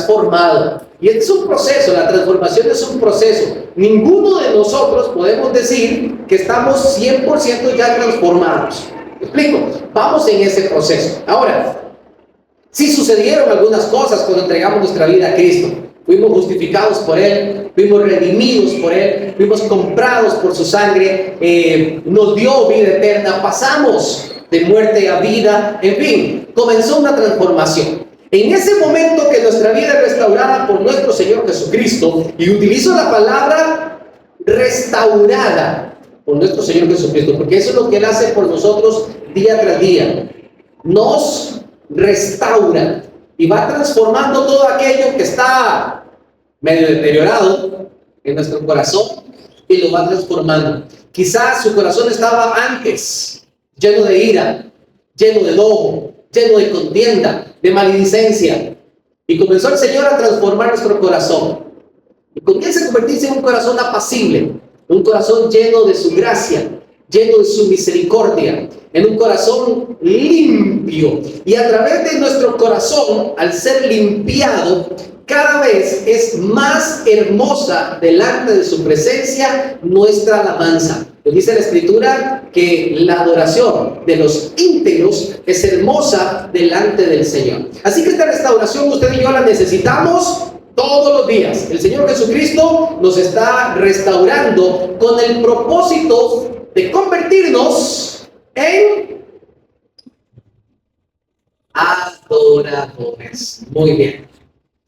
transformado. Y este es un proceso, la transformación es un proceso. Ninguno de nosotros podemos decir que estamos 100% ya transformados. ¿Me explico? Vamos en ese proceso. Ahora, sí sucedieron algunas cosas cuando entregamos nuestra vida a Cristo. Fuimos justificados por Él, fuimos redimidos por Él, fuimos comprados por su sangre, nos dio vida eterna, pasamos de muerte a vida, en fin, comenzó una transformación. En ese momento que nuestra vida es restaurada por nuestro Señor Jesucristo, y utilizo la palabra restaurada por nuestro Señor Jesucristo, porque eso es lo que Él hace por nosotros día tras día, nos restaura y va transformando todo aquello que está medio deteriorado en nuestro corazón y lo va transformando. Quizás su corazón estaba antes lleno de ira, lleno de enojo, lleno de contienda, de maledicencia, y comenzó el Señor a transformar nuestro corazón y comienza a convertirse en un corazón apacible, un corazón lleno de su gracia, lleno de su misericordia, en un corazón limpio. Y a través de nuestro corazón, al ser limpiado, cada vez es más hermosa delante de su presencia nuestra alabanza. Nos dice la Escritura que la adoración de los íntegros es hermosa delante del Señor. Así que esta restauración usted y yo la necesitamos todos los días. El Señor Jesucristo nos está restaurando con el propósito de convertirnos en adoradores. Muy bien.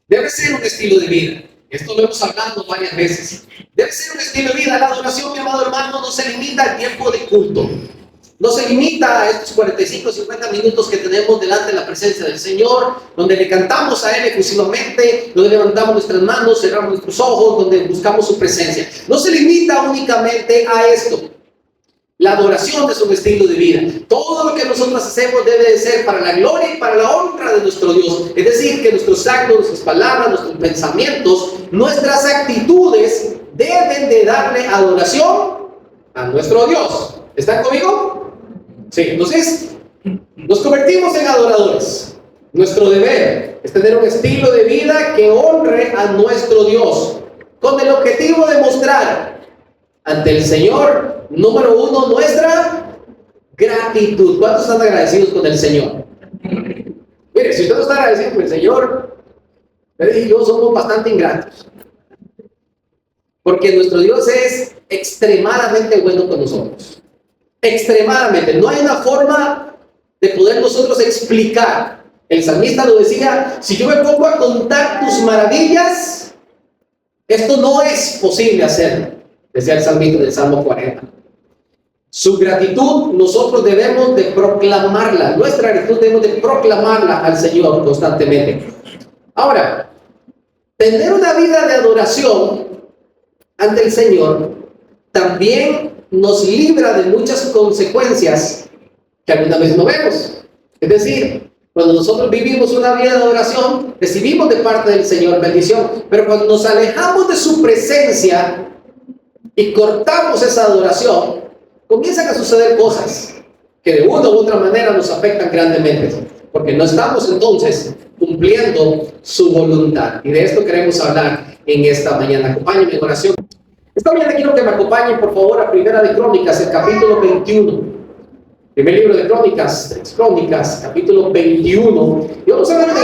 Debe ser un estilo de vida. Esto lo hemos hablado varias veces. Debe ser un estilo de vida. La adoración, mi amado hermano, no se limita al tiempo de culto. No se limita a estos 45, 50 minutos que tenemos delante de la presencia del Señor, donde le cantamos a Él exclusivamente, donde levantamos nuestras manos, cerramos nuestros ojos, donde buscamos su presencia. No se limita únicamente a esto. La adoración es un estilo de vida. Todo lo que nosotros hacemos debe de ser para la gloria y para la honra de nuestro Dios. Es decir, que nuestros actos, nuestras palabras, nuestros pensamientos, nuestras actitudes deben de darle adoración a nuestro Dios. ¿Están conmigo? Sí, entonces nos convertimos en adoradores. Nuestro deber es tener un estilo de vida que honre a nuestro Dios, con el objetivo de mostrar ante el Señor, número uno, nuestra gratitud. ¿Cuántos están agradecidos con el Señor? Mire, si usted no está agradecido con el Señor, usted y yo somos bastante ingratos, porque nuestro Dios es extremadamente bueno con nosotros. Extremadamente. No hay una forma de poder nosotros explicar. El salmista lo decía: si yo me pongo a contar tus maravillas, esto no es posible hacerlo. Decía el salmista del Salmo 40. Su gratitud nosotros debemos de proclamarla. Nuestra gratitud debemos de proclamarla al Señor constantemente. Ahora, tener una vida de adoración ante el Señor también nos libra de muchas consecuencias que alguna vez no vemos. Es decir, cuando nosotros vivimos una vida de adoración, recibimos de parte del Señor bendición, pero cuando nos alejamos de su presencia y cortamos esa adoración, comienzan a suceder cosas que de una u otra manera nos afectan grandemente, porque no estamos entonces cumpliendo su voluntad. Y de esto queremos hablar en esta mañana. Acompáñenme en oración. Esta mañana quiero que me acompañen, por favor, a Primera de Crónicas, el capítulo 21. Primer libro de Crónicas, capítulo 21. Y vamos a ver una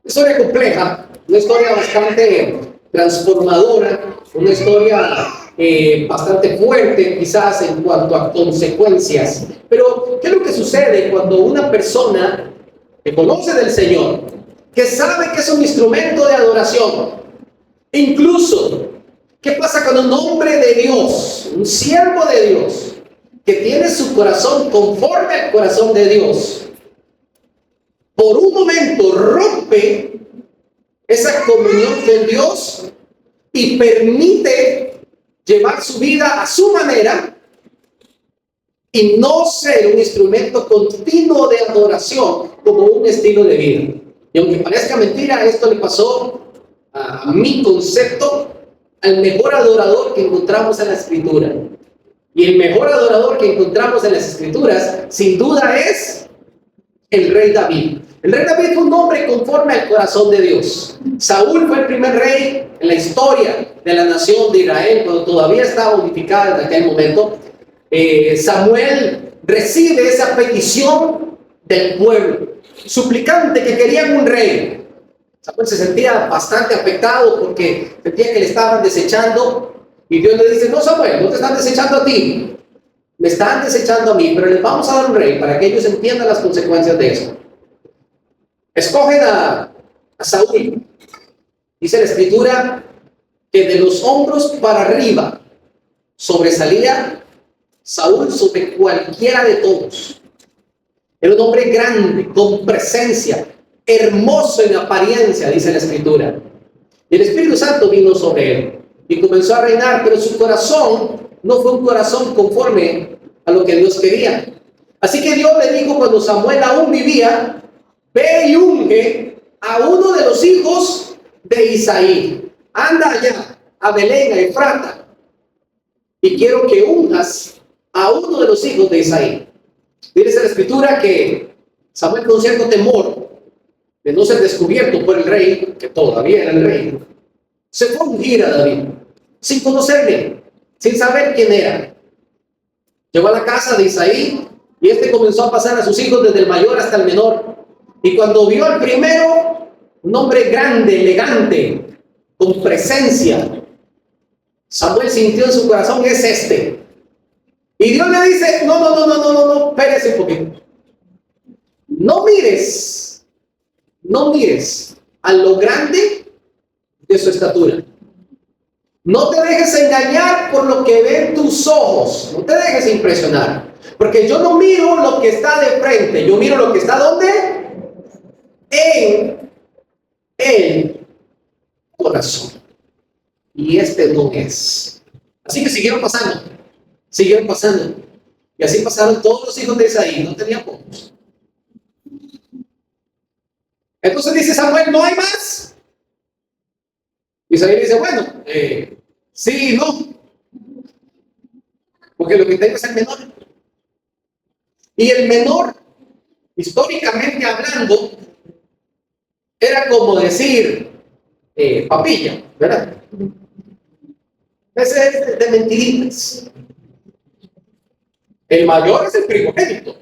historia compleja, una historia bastante transformadora, una historia bastante fuerte quizás en cuanto a consecuencias. Pero ¿qué es lo que sucede cuando una persona que conoce del Señor, que sabe que es un instrumento de adoración, incluso qué pasa con un hombre de Dios, un siervo de Dios, que tiene su corazón conforme al corazón de Dios, por un momento rompe esa comunión con Dios y permite llevar su vida a su manera y no ser un instrumento continuo de adoración como un estilo de vida? Y aunque parezca mentira, esto le pasó a mi concepto al mejor adorador que encontramos en la Escritura. Y el mejor adorador que encontramos en las Escrituras, sin duda, es el rey David. El rey David fue un hombre conforme al corazón de Dios. Saúl fue el primer rey en la historia de la nación de Israel, cuando todavía estaba unificada en aquel momento. Samuel recibe esa petición del pueblo, suplicante que querían un rey. Samuel se sentía bastante afectado porque sentía que le estaban desechando, y Dios le dice: no, Samuel, no te están desechando a ti, me están desechando a mí, pero les vamos a dar un rey para que ellos entiendan las consecuencias de eso. Escogen a Saúl. Dice la escritura que de los hombros para arriba sobresalía Saúl sobre cualquiera de todos. Era un hombre grande, con presencia, hermoso en apariencia, dice la escritura. Y el Espíritu Santo vino sobre él y comenzó a reinar, pero su corazón no fue un corazón conforme a lo que Dios quería. Así que Dios le dijo, cuando Samuel aún vivía: ve y unge a uno de los hijos de Isaí. Anda allá a Belén, a Efrata, y quiero que unjas a uno de los hijos de Isaí. Dice la escritura que Samuel, con cierto temor de no ser descubierto por el rey, que todavía era el rey, se fue a ungir a David, sin conocerle, sin saber quién era. Llegó a la casa de Isaí y este comenzó a pasar a sus hijos desde el mayor hasta el menor. Y cuando vio al primero, un hombre grande, elegante, con presencia, Samuel sintió en su corazón: es este. Y Dios le dice: no, espérese un poquito. No mires a lo grande de su estatura. No te dejes engañar por lo que ven tus ojos. No te dejes impresionar. Porque yo no miro lo que está de frente. Yo miro lo que está ¿dónde? En el corazón. Y este no es. Así que siguieron pasando. Y así pasaron todos los hijos de Isaí. No tenían pocos. Entonces dice Samuel: no hay más. Isaí dice: bueno, sí y no. Porque lo que tengo es el menor. Y el menor, históricamente hablando, era como decir papilla, ¿verdad? Ese es de mentiritas. El mayor es el primogénito.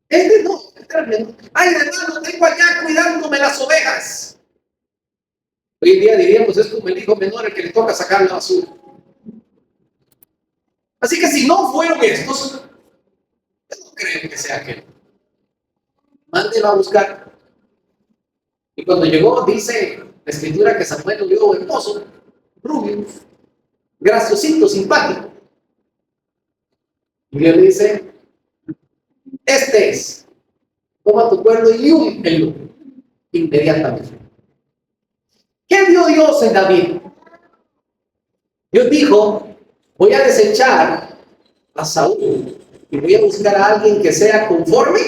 Este no, este era el menor. Ay, hermano, tengo allá cuidándome las ovejas. Hoy en día diríamos: es como el hijo menor el que le toca sacar la basura. Así que si no fueron estos, yo no creo que sea aquel. Mándelo a buscar. Y cuando llegó, dice la escritura que Samuel lo vio hermoso, rubio, graciosito, simpático. Y Dios le dice: este es. Toma tu cuerno y úngelo inmediatamente. ¿Qué vio Dios en David? Dios dijo: voy a desechar a Saúl y voy a buscar a alguien que sea conforme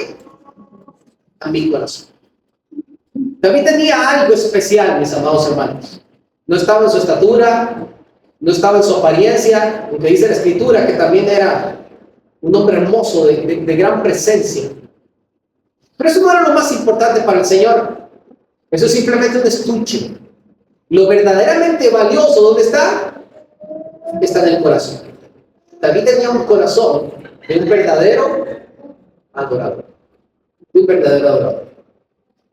a mi corazón. David tenía algo especial, mis amados hermanos. No estaba en su estatura, no estaba en su apariencia, porque dice la escritura que también era un hombre hermoso, de gran presencia. Pero eso no era lo más importante para el Señor. Eso es simplemente un estuche. Lo verdaderamente valioso, ¿dónde está? Está en el corazón. David tenía un corazón de un verdadero adorador. De un verdadero adorador.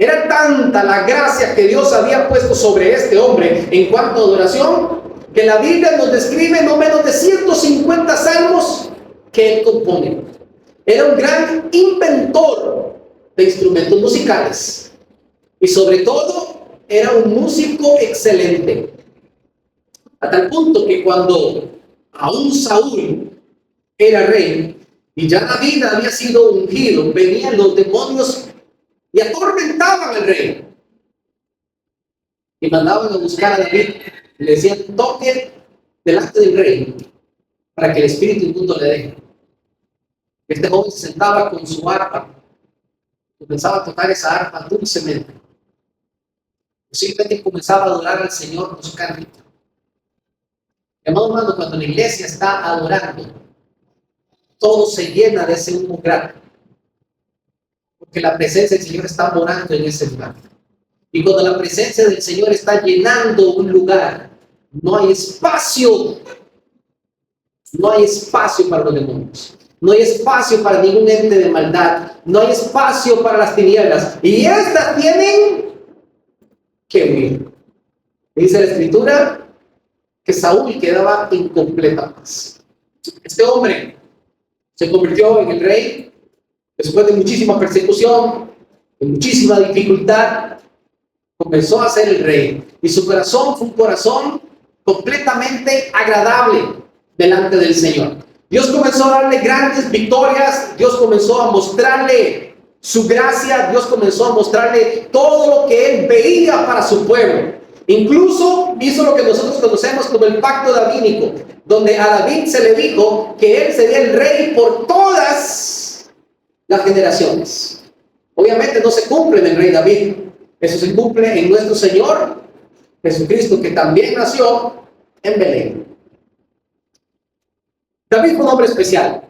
Era tanta la gracia que Dios había puesto sobre este hombre en cuanto a adoración, que la Biblia nos describe no menos de 150 salmos que él compone. Era un gran inventor de instrumentos musicales y sobre todo era un músico excelente, a tal punto que cuando aún Saúl era rey y ya David había sido ungido, venían los demonios y atormentaban al rey y mandaban a buscar a David y le decían: toque delante del rey para que el espíritu inmundo le deje. Este joven se sentaba con su arpa, comenzaba a tocar esa arpa dulcemente, simplemente comenzaba a adorar al Señor con su cántico. Amado hermano, cuando la iglesia está adorando, todo se llena de ese humo grato. Porque la presencia del Señor está morando en ese lugar. Y cuando la presencia del Señor está llenando un lugar, no hay espacio. No hay espacio para los demonios. No hay espacio para ningún ente de maldad. No hay espacio para las tinieblas. Y estas tienen que huir. Dice la Escritura que Saúl quedaba en completa paz. Este hombre se convirtió en el rey después de muchísima persecución, de muchísima dificultad. Comenzó a ser el rey. Y su corazón fue un corazón completamente agradable delante del Señor. Dios comenzó a darle grandes victorias. Dios comenzó a mostrarle su gracia. Dios comenzó a mostrarle todo lo que él veía para su pueblo. Incluso hizo lo que nosotros conocemos como el pacto davídico, donde a David se le dijo que él sería el rey por todas las generaciones. Obviamente no se cumple en el rey David. Eso se cumple en nuestro Señor Jesucristo, que también nació en Belén. David fue un hombre especial,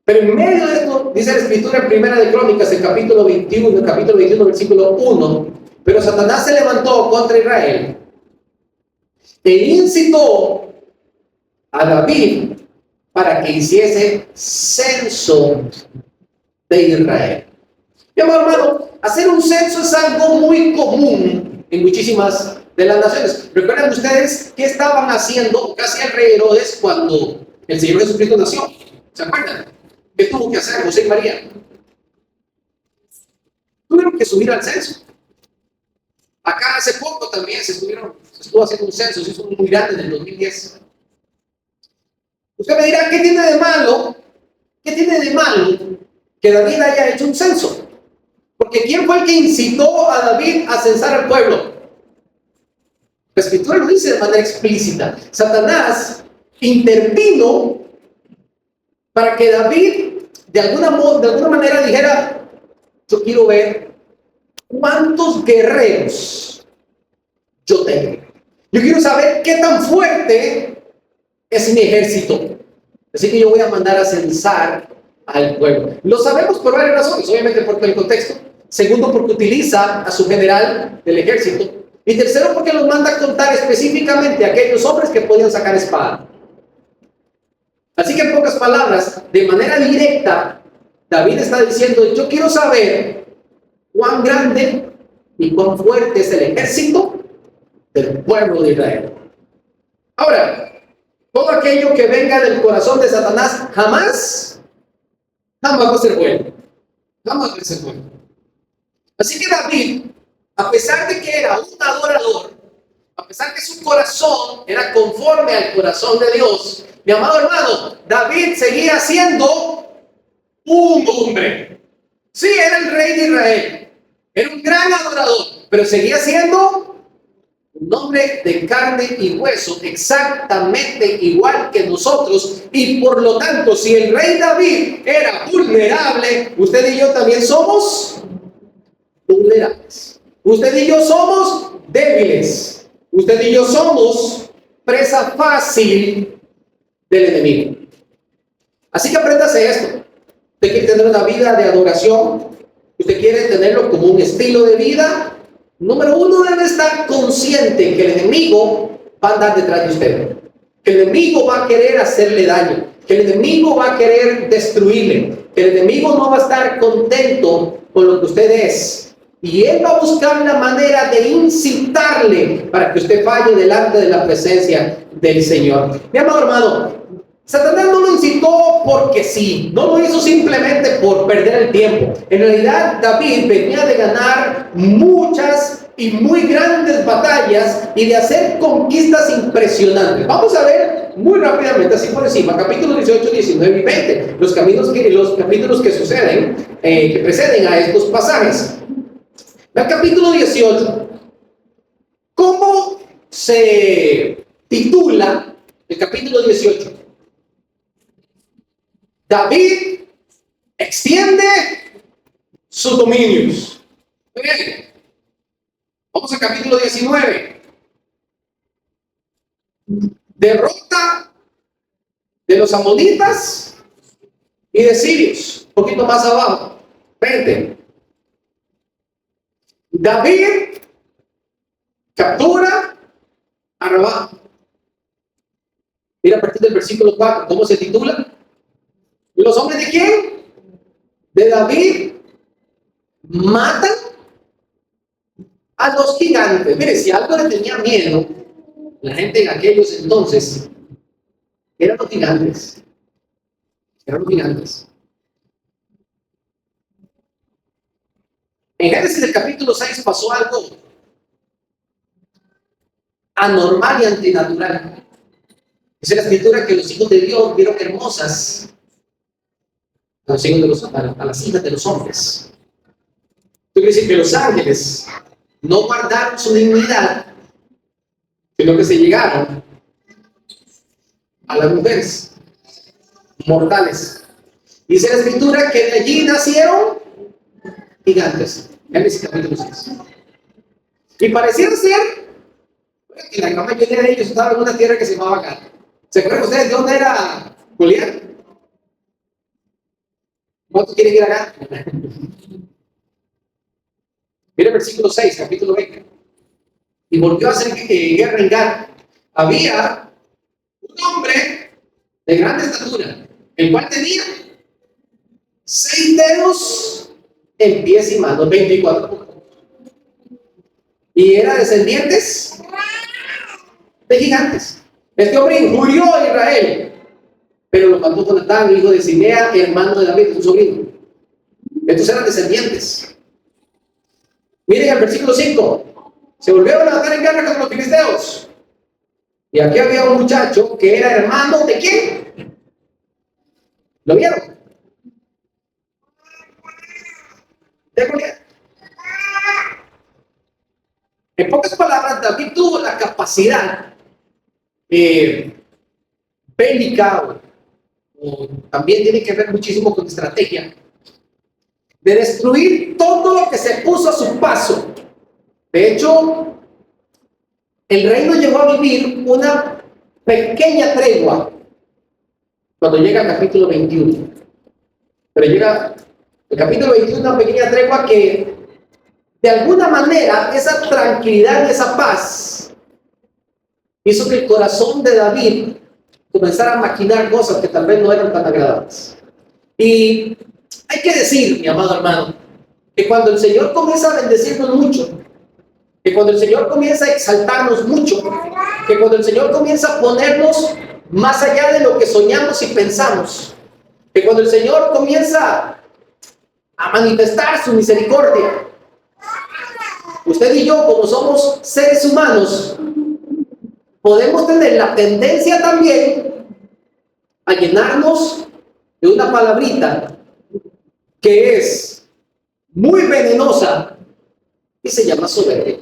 pero en medio de esto, dice la Escritura en Primera de Crónicas, el capítulo 21, versículo 1, pero Satanás se levantó contra Israel e incitó a David para que hiciese censo de Israel. Mi amado hermano, hacer un censo es algo muy común en muchísimas de las naciones. ¿Recuerdan ustedes qué estaban haciendo, qué hacía el rey Herodes cuando el Señor Jesucristo nació? ¿Se acuerdan? ¿Qué tuvo que hacer José y María? Tuvieron que subir al censo. Acá hace poco también se estuvo haciendo un censo, se hizo muy grande en el 2010. Usted me dirá, ¿qué tiene de malo? ¿Qué tiene de malo que David haya hecho un censo? Porque ¿quién fue el que incitó a David a censar al pueblo? La Escritura lo dice de manera explícita. Satanás intervino para que David de alguna manera dijera: yo quiero ver cuántos guerreros yo tengo. Yo quiero saber qué tan fuerte es mi ejército. Así que yo voy a mandar a censar al pueblo. Lo sabemos por varias razones. Obviamente por el contexto. Segundo, porque utiliza a su general del ejército. Y tercero, porque los manda a contar específicamente a aquellos hombres que podían sacar espada. Así que en pocas palabras, de manera directa, David está diciendo: yo quiero saber cuán grande y cuán fuerte es el ejército del pueblo de Israel. Ahora, todo aquello que venga del corazón de Satanás jamás va a ser bueno. Jamás va a ser bueno. Así que David, a pesar de que era un adorador, a pesar que su corazón era conforme al corazón de Dios, mi amado hermano, David seguía siendo un hombre. Sí, era el rey de Israel, era un gran adorador, pero seguía siendo un hombre de carne y hueso, exactamente igual que nosotros. Y por lo tanto, si el rey David era vulnerable, usted y yo también somos vulnerables. Usted y yo somos débiles. Usted y yo somos presa fácil del enemigo. Así que apréndase esto. Usted quiere tener una vida de adoración, usted quiere tenerlo como un estilo de vida. Número uno, debe estar consciente que el enemigo va a andar detrás de usted, que el enemigo va a querer hacerle daño, que el enemigo va a querer destruirle, que el enemigo no va a estar contento con lo que usted es, y él va a buscar la manera de incitarle para que usted falle delante de la presencia del Señor. Mi amado hermano, Satanás no lo incitó porque sí, no lo hizo simplemente por perder el tiempo. En realidad, David venía de ganar muchas y muy grandes batallas y de hacer conquistas impresionantes. Vamos a ver muy rápidamente, así por encima, capítulos 18, 19 y 20, los capítulos que suceden, que preceden a estos pasajes. El capítulo 18, ¿cómo se titula el capítulo 18? David extiende sus dominios. Muy bien. Vamos al capítulo 19. Derrota de los amonitas y de sirios. Un poquito más abajo. 20. David captura a Rabá. Mira a partir del versículo 4, ¿cómo se titula? ¿Los hombres de quién? De David matan a los gigantes. Mire, si algo le tenía miedo la gente en aquellos entonces, eran los gigantes. Eran los gigantes. En Génesis del capítulo 6 pasó algo anormal y antinatural. Dice la escritura que los hijos de Dios vieron hermosas a los hijos de a las hijas de los hombres. Esto quiere decir que los ángeles no guardaron su dignidad, sino que se llegaron a las mujeres mortales. Dice la escritura que de allí nacieron gigantes. Génesis capítulo 6. Y pareciera ser que la gran mayoría de ellos estaban en una tierra que se llamaba Gad. ¿Se acuerdan ustedes de dónde era Julián? ¿Cuántos quieren ir a Gad? Mira el versículo 6, capítulo 20. Y volvió a hacer guerra en Gad. Había un hombre de grande estatura, el cual tenía 6 dedos en pies y manos, 24. Y era descendientes de gigantes. Este hombre injurió a Israel, pero lo mató Jonatán, hijo de Simea, hermano de David, su sobrino. Estos eran descendientes. Miren el versículo 5. Se volvieron a levantar en guerra contra los filisteos. Y aquí había un muchacho que era hermano de ¿quién? ¿Lo vieron? De Goliat. En pocas palabras, David tuvo la capacidad bélica, o también tiene que ver muchísimo con estrategia, de destruir todo lo que se puso a su paso. De hecho, el reino llegó a vivir una pequeña tregua cuando llega el capítulo 21. Pero llega el capítulo 21, una pequeña tregua que de alguna manera esa tranquilidad y esa paz hizo que el corazón de David comenzara a maquinar cosas que tal vez no eran tan agradables. Y hay que decir, mi amado hermano, que cuando el Señor comienza a bendecirnos mucho, que cuando el Señor comienza a exaltarnos mucho, que cuando el Señor comienza a ponernos más allá de lo que soñamos y pensamos, que cuando el Señor comienza a manifestar su misericordia, usted y yo, como somos seres humanos, podemos tener la tendencia también a llenarnos de una palabrita que es muy venenosa y se llama soberbia.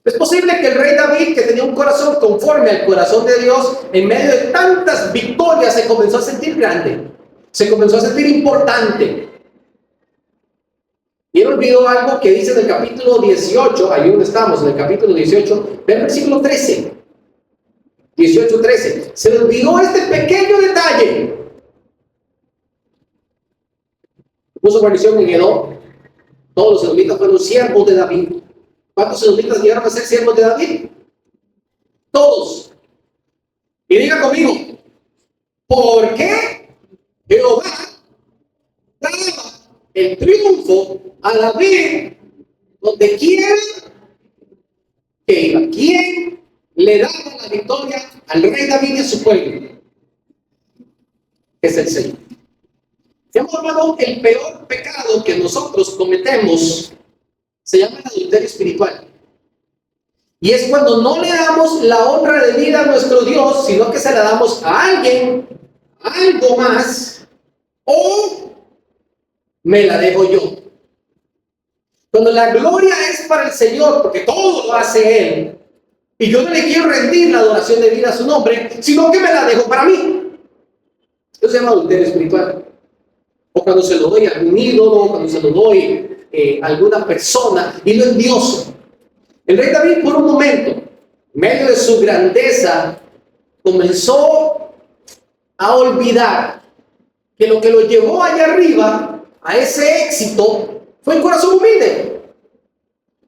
Es posible que el rey David, que tenía un corazón conforme al corazón de Dios, en medio de tantas victorias se comenzó a sentir grande, se comenzó a sentir importante. Y él olvidó algo que dice en el capítulo 18, ahí donde estamos, en el capítulo 18, del versículo 13. 18:13. Se le olvidó este pequeño detalle. Puso guarnición en Edom. Todos los edomitas fueron siervos de David. ¿Cuántos edomitas llegaron a ser siervos de David? Todos. Y diga conmigo, ¿por qué Jehová daba el triunfo a David donde quiera que iba? ¿Quién le daba la victoria al rey David y a su pueblo? Es el Señor. Hermano, el peor pecado que nosotros cometemos se llama el adulterio espiritual. Y es cuando no le damos la honra de vida a nuestro Dios, sino que se la damos a alguien, a algo más, o me la dejo yo. Cuando la gloria es para el Señor, porque todo lo hace Él, y yo no le quiero rendir la adoración de vida a su nombre, sino que me la dejo para mí. Eso se llama adulterio espiritual. O cuando se lo doy a algún ídolo, cuando se lo doy a alguna persona y lo endioso. El rey David, por un momento, en medio de su grandeza, comenzó a olvidar que lo llevó allá arriba a ese éxito fue el corazón humilde.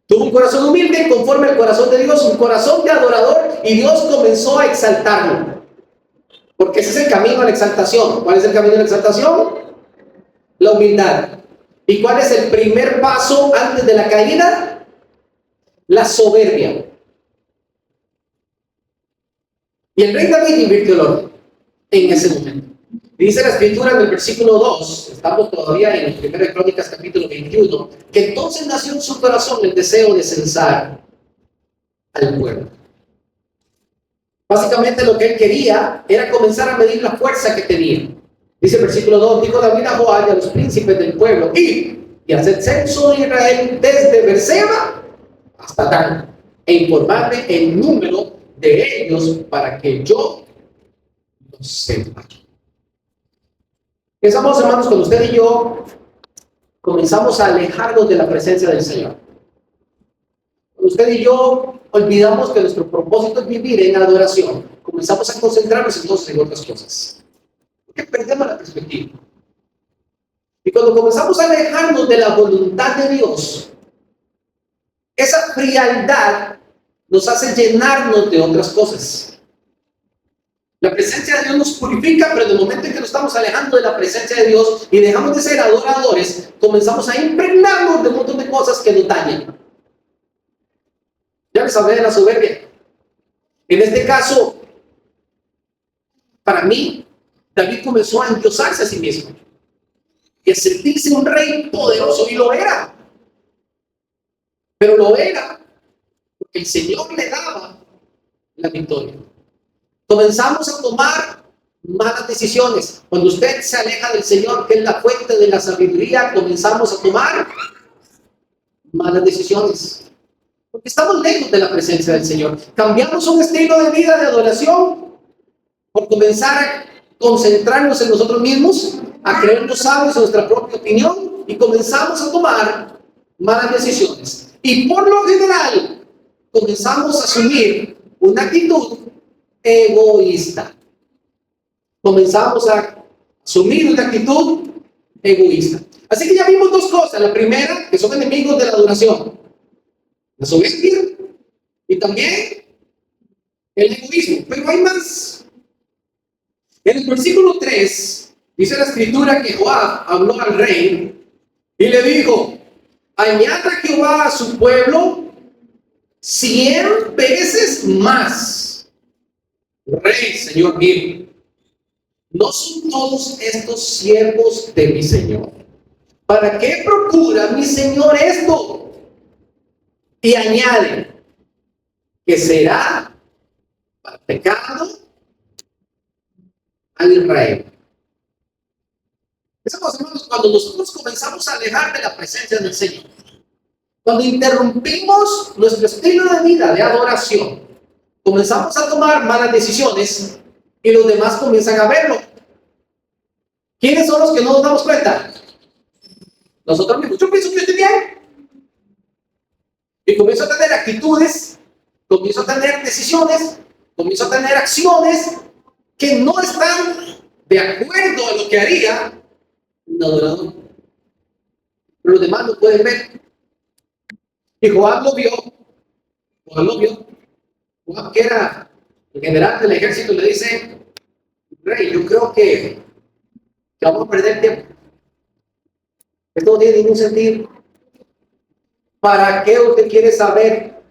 Tuvo un corazón humilde conforme al corazón de Dios, un corazón de adorador, y Dios comenzó a exaltarlo. Porque ese es el camino a la exaltación. ¿Cuál es el camino a la exaltación? La humildad. ¿Y cuál es el primer paso antes de la caída? La soberbia. Y el rey David invirtió el orden en ese momento. Dice la escritura en el versículo 2, estamos todavía en 1 Crónicas capítulo 21, que entonces nació en su corazón el deseo de censar al pueblo. Básicamente lo que él quería era comenzar a medir la fuerza que tenía. Dice el versículo 2, dijo David a Joab y a los príncipes del pueblo, y hacer censo de Israel desde Beerseba hasta Dan, e informarme el número de ellos para que yo lo sepa. Pensamos, hermanos, cuando usted y yo comenzamos a alejarnos de la presencia del Señor. Cuando usted y yo olvidamos que nuestro propósito es vivir en adoración, comenzamos a concentrarnos entonces en otras cosas. Porque perdemos la perspectiva. Y cuando comenzamos a alejarnos de la voluntad de Dios, esa frialdad nos hace llenarnos de otras cosas. La presencia de Dios nos purifica, pero en el momento en que nos estamos alejando de la presencia de Dios y dejamos de ser adoradores, comenzamos a impregnarnos de un montón de cosas que nos dañan. Ya les hablé de la soberbia. En este caso, para mí, David comenzó a endiosarse a sí mismo y a sentirse un rey poderoso, y lo era. Pero lo era porque el Señor le daba la victoria. Comenzamos a tomar malas decisiones. Cuando usted se aleja del Señor, que es la fuente de la sabiduría, comenzamos a tomar malas decisiones. Porque estamos lejos de la presencia del Señor. Cambiamos un estilo de vida de adoración por comenzar a concentrarnos en nosotros mismos, a creernos sabios en nuestra propia opinión, y comenzamos a tomar malas decisiones. Y por lo general, comenzamos a asumir una actitud egoísta. Comenzamos a asumir una actitud egoísta. Así que ya vimos dos cosas. La primera, que son enemigos de la adoración: la soberbia y también el egoísmo. Pero hay más. En el versículo 3 dice la escritura que Joab habló al rey y le dijo: añada Jehová a su pueblo 100 veces más. Rey, Señor mío, ¿no son todos estos siervos de mi Señor? ¿Para qué procura mi Señor esto? Y añade que será para pecado a Israel. Eso, hermanos, cuando nosotros comenzamos a alejar de la presencia del Señor, cuando interrumpimos nuestro estilo de vida de adoración, comenzamos a tomar malas decisiones y los demás comienzan a verlo. ¿Quiénes son los que no nos damos cuenta? Nosotros mismos. Yo pienso que estoy bien. Y comienzo a tener actitudes, comienzo a tener decisiones, comienzo a tener acciones que no están de acuerdo a lo que haría un adorador. Pero los demás lo pueden ver. Y Joab lo vio. Joab lo vio. Joab, que era el general del ejército, le dice: rey, yo creo que vamos a perder tiempo. Esto no tiene ningún sentido. ¿Para qué usted quiere saber?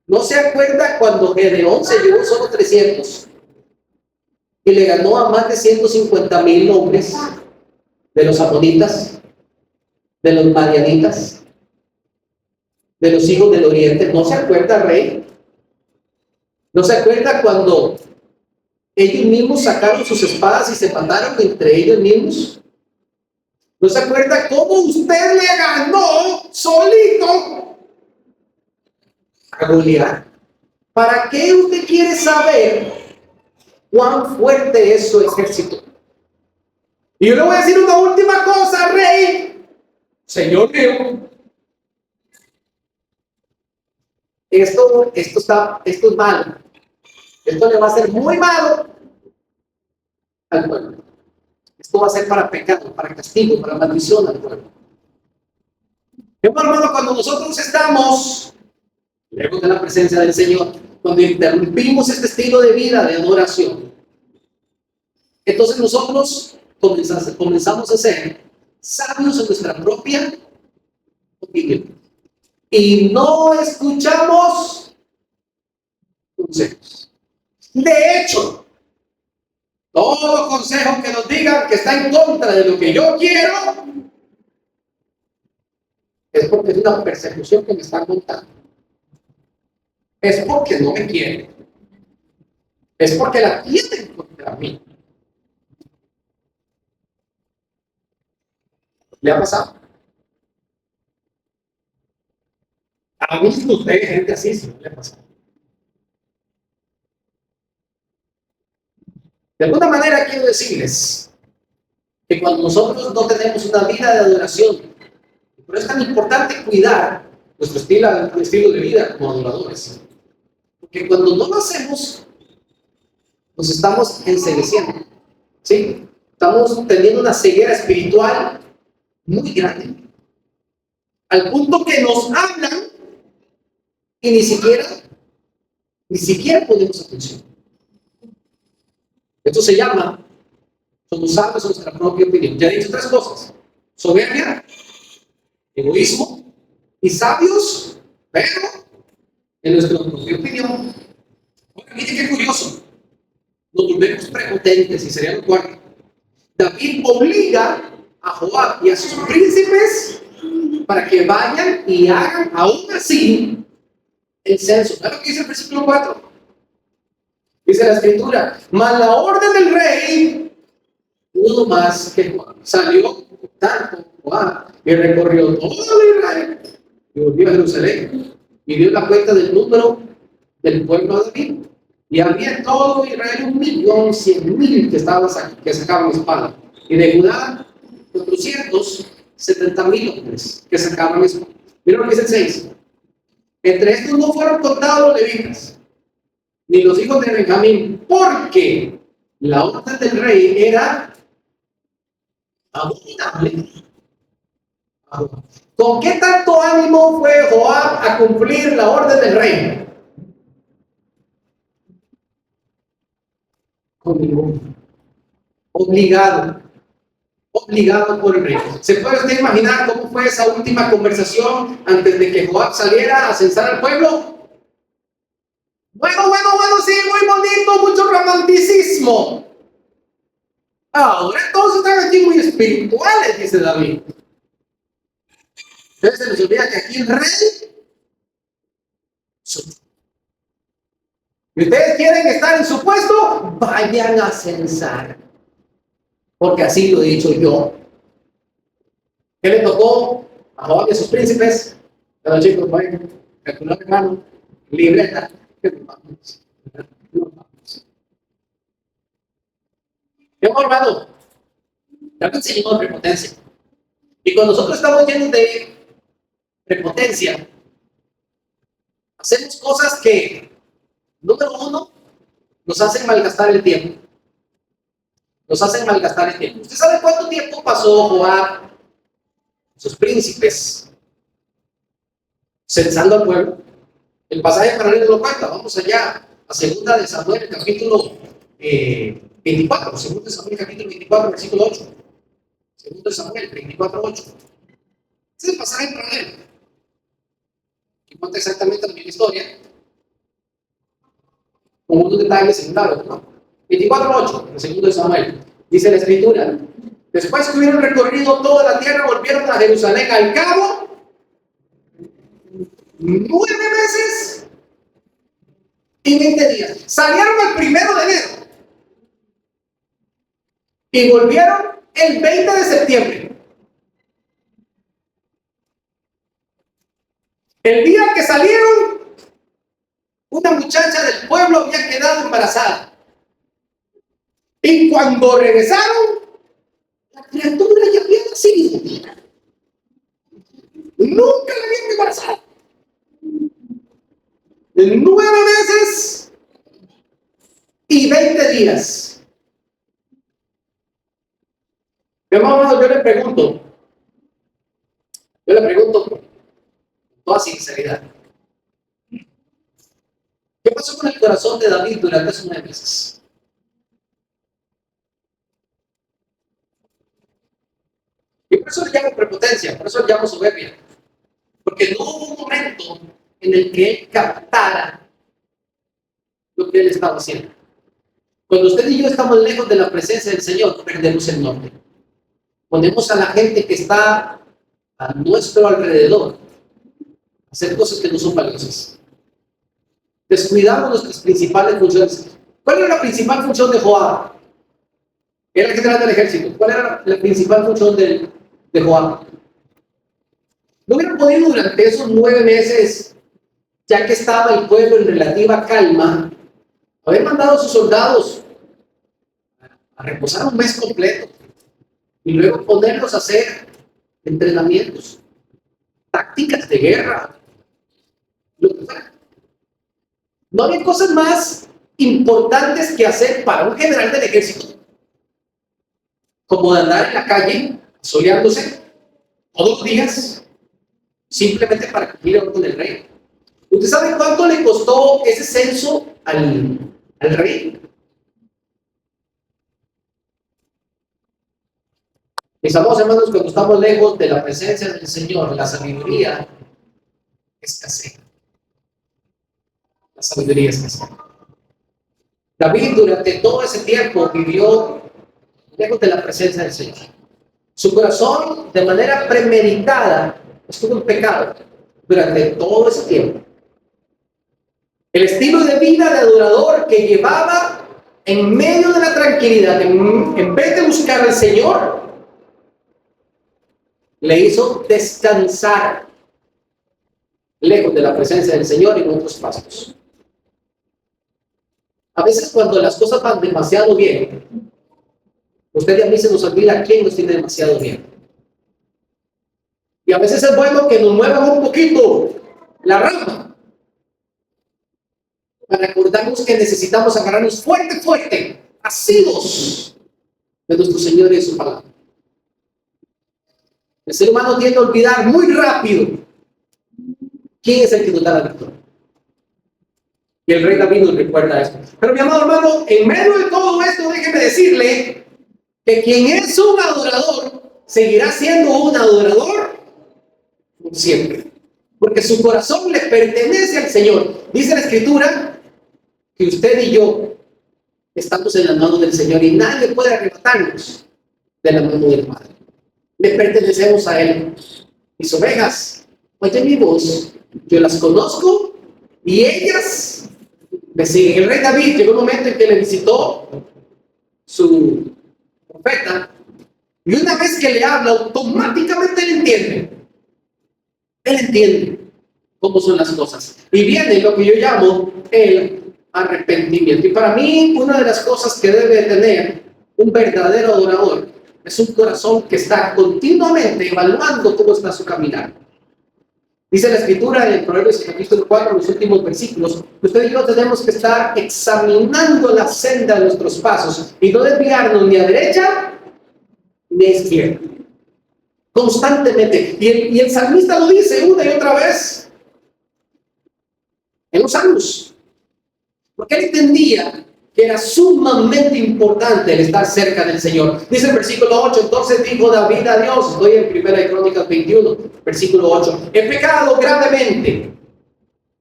¿No se acuerda cuando Gedeón se llevó solo 300 y le ganó a más de 150,000 hombres de los amonitas, de los madianitas, de los hijos del oriente? ¿No se acuerda, rey? ¿No se acuerda cuando ellos mismos sacaron sus espadas y se mataron entre ellos mismos? ¿No se acuerda cómo usted le ganó solito a Goliat? ¿Para qué usted quiere saber cuán fuerte es su ejército? Y yo le voy a decir una última cosa, rey. Señor mío, esto es malo. Esto le va a ser muy malo al pueblo. Esto va a ser para pecado, para castigo, para maldición al pueblo. Hermano, cuando nosotros estamos lejos de la presencia del Señor, cuando interrumpimos este estilo de vida de adoración, entonces nosotros comenzamos a ser sabios en nuestra propia opinión y no escuchamos consejos. De hecho, todo consejo que nos digan que está en contra de lo que yo quiero es porque es una persecución que me están montando. Es porque no me quieren. Es porque la tienen contra mí. ¿Le ha pasado? ¿Ha visto usted gente así? Si no le ha pasado. De alguna manera quiero decirles que cuando nosotros no tenemos una vida de adoración, por eso es tan importante cuidar nuestro estilo de vida como adoradores. Porque cuando no lo hacemos, nos estamos encegueciendo. ¿Sí? Estamos teniendo una ceguera espiritual muy grande. Al punto que nos hablan y ni siquiera ponemos atención. Esto se llama, somos sabios en nuestra propia opinión. Ya he dicho tres cosas: soberbia, egoísmo y sabios, pero en nuestra propia opinión. Ahora, mire qué curioso. Nos volvemos prepotentes y sería lo cuarto. David obliga a Joab y a sus príncipes para que vayan y hagan aún así el censo. ¿Sabes lo que dice el versículo 4? Dice la escritura: mas la orden del rey pudo más que Joab. Salió tanto Joab y recorrió todo Israel y volvió a Jerusalén y dio la cuenta del número del pueblo de David. Y había en todo Israel 1.100.000 que sacaban espada. Y de Judá 470.000 hombres que sacaban espada. Mira lo que dice el 6. Entre estos no fueron contados los levitas, ni los hijos de Benjamín, porque la orden del rey era abominable. ¿Con qué tanto ánimo fue Joab a cumplir la orden del rey? Con ninguno. Obligado por el rey. ¿Se puede usted imaginar cómo fue esa última conversación antes de que Joab saliera a censar al pueblo? Bueno, sí, muy bonito, mucho romanticismo. Ahora todos están aquí muy espirituales, dice David. Entonces se les olvida que aquí el rey. Si ustedes quieren estar en su puesto, vayan a censar. Porque así lo he dicho yo. ¿Qué le tocó a Joab y a sus príncipes? Pero chicos, vayan, calcular hermano, libreta. Yo, hermano, también enseñamos prepotencia. Y cuando nosotros estamos llenos de prepotencia, hacemos cosas que, número uno, nos hacen malgastar el tiempo. ¿Usted sabe cuánto tiempo pasó Joab, sus príncipes, censando al pueblo? El pasaje paralelo lo cuenta. Vamos allá a segunda de Samuel, capítulo 24. Segunda de Samuel, capítulo 24, versículo 8. Segunda de Samuel, 24, 8. Este es el pasaje paralelo, que cuenta exactamente la misma historia, con unos detalles secundarios, ¿no? 24:8, el segundo de Samuel. Dice la escritura: después que hubieron recorrido toda la tierra, volvieron a Jerusalén al cabo 9 meses y 20 días. Salieron el 1 de enero y volvieron el 20 de septiembre. El día que salieron, una muchacha del pueblo había quedado embarazada. Y cuando regresaron, la criatura ya había nacido. Nunca la habían embarazado. En 9 meses y 20 días. Hermano, yo le pregunto, Toda sinceridad. ¿Qué pasó con el corazón de David durante esos 9 meses? Y por eso le llamo prepotencia, por eso le llamo soberbia. Porque no hubo un momento en el que él captara lo que él estaba haciendo. Cuando usted y yo estamos lejos de la presencia del Señor, perdemos el norte. Ponemos a la gente que está a nuestro alrededor a hacer cosas que no son valiosas. Descuidamos nuestras principales funciones. ¿Cuál era la principal función de Joab? Era el general del ejército. ¿Cuál era la principal función de Joab? No hubiera podido durante esos 9 meses, ya que estaba el pueblo en relativa calma, haber mandado a sus soldados a reposar un mes completo y luego ponerlos a hacer entrenamientos, tácticas de guerra, lo que fuera. No había cosas más importantes que hacer para un general del ejército, como de andar en la calle, soleándose todos los días, simplemente para cumplir con el rey. ¿Usted sabe cuánto le costó ese censo al rey? Mis amados hermanos, cuando estamos lejos de la presencia del Señor, la sabiduría escasea. La sabiduría escasea. David durante todo ese tiempo vivió lejos de la presencia del Señor. Su corazón, de manera premeditada, estuvo en pecado durante todo ese tiempo. El estilo de vida de adorador que llevaba en medio de la tranquilidad, en vez de buscar al Señor, le hizo descansar lejos de la presencia del Señor en otros pastos. A veces cuando las cosas van demasiado bien, usted y a mí se nos olvida quién nos tiene demasiado bien. Y a veces es bueno que nos muevan un poquito la rama para recordarnos que necesitamos agarrarnos fuerte, fuerte, asidos de nuestro Señor y de su palabra. El ser humano tiende a olvidar muy rápido quién es el que nos da la victoria. Y el rey David nos recuerda esto. Pero mi amado hermano, en medio de todo esto, déjeme decirle que quien es un adorador seguirá siendo un adorador siempre. Porque su corazón le pertenece al Señor. Dice la Escritura que usted y yo estamos en las manos del Señor y nadie puede arrebatarnos de la mano del Padre. Le pertenecemos a Él. Mis ovejas oyen mi voz, yo las conozco y ellas me siguen. El rey David llegó un momento en que le visitó su profeta y una vez que le habla, automáticamente él entiende. Él entiende cómo son las cosas. Y viene lo que yo llamo el arrepentimiento. Y para mí, una de las cosas que debe tener un verdadero adorador es un corazón que está continuamente evaluando cómo está su caminar. Dice la Escritura en Proverbios capítulo 4, los últimos versículos, que usted y yo tenemos que estar examinando la senda de nuestros pasos y no desviarnos ni a derecha ni a izquierda. Constantemente. Y el salmista lo dice una y otra vez en los salmos. Porque él entendía que era sumamente importante el estar cerca del Señor. Dice el versículo 8, entonces dijo David a Dios, estoy en 1 Crónicas 21, versículo 8, he pecado gravemente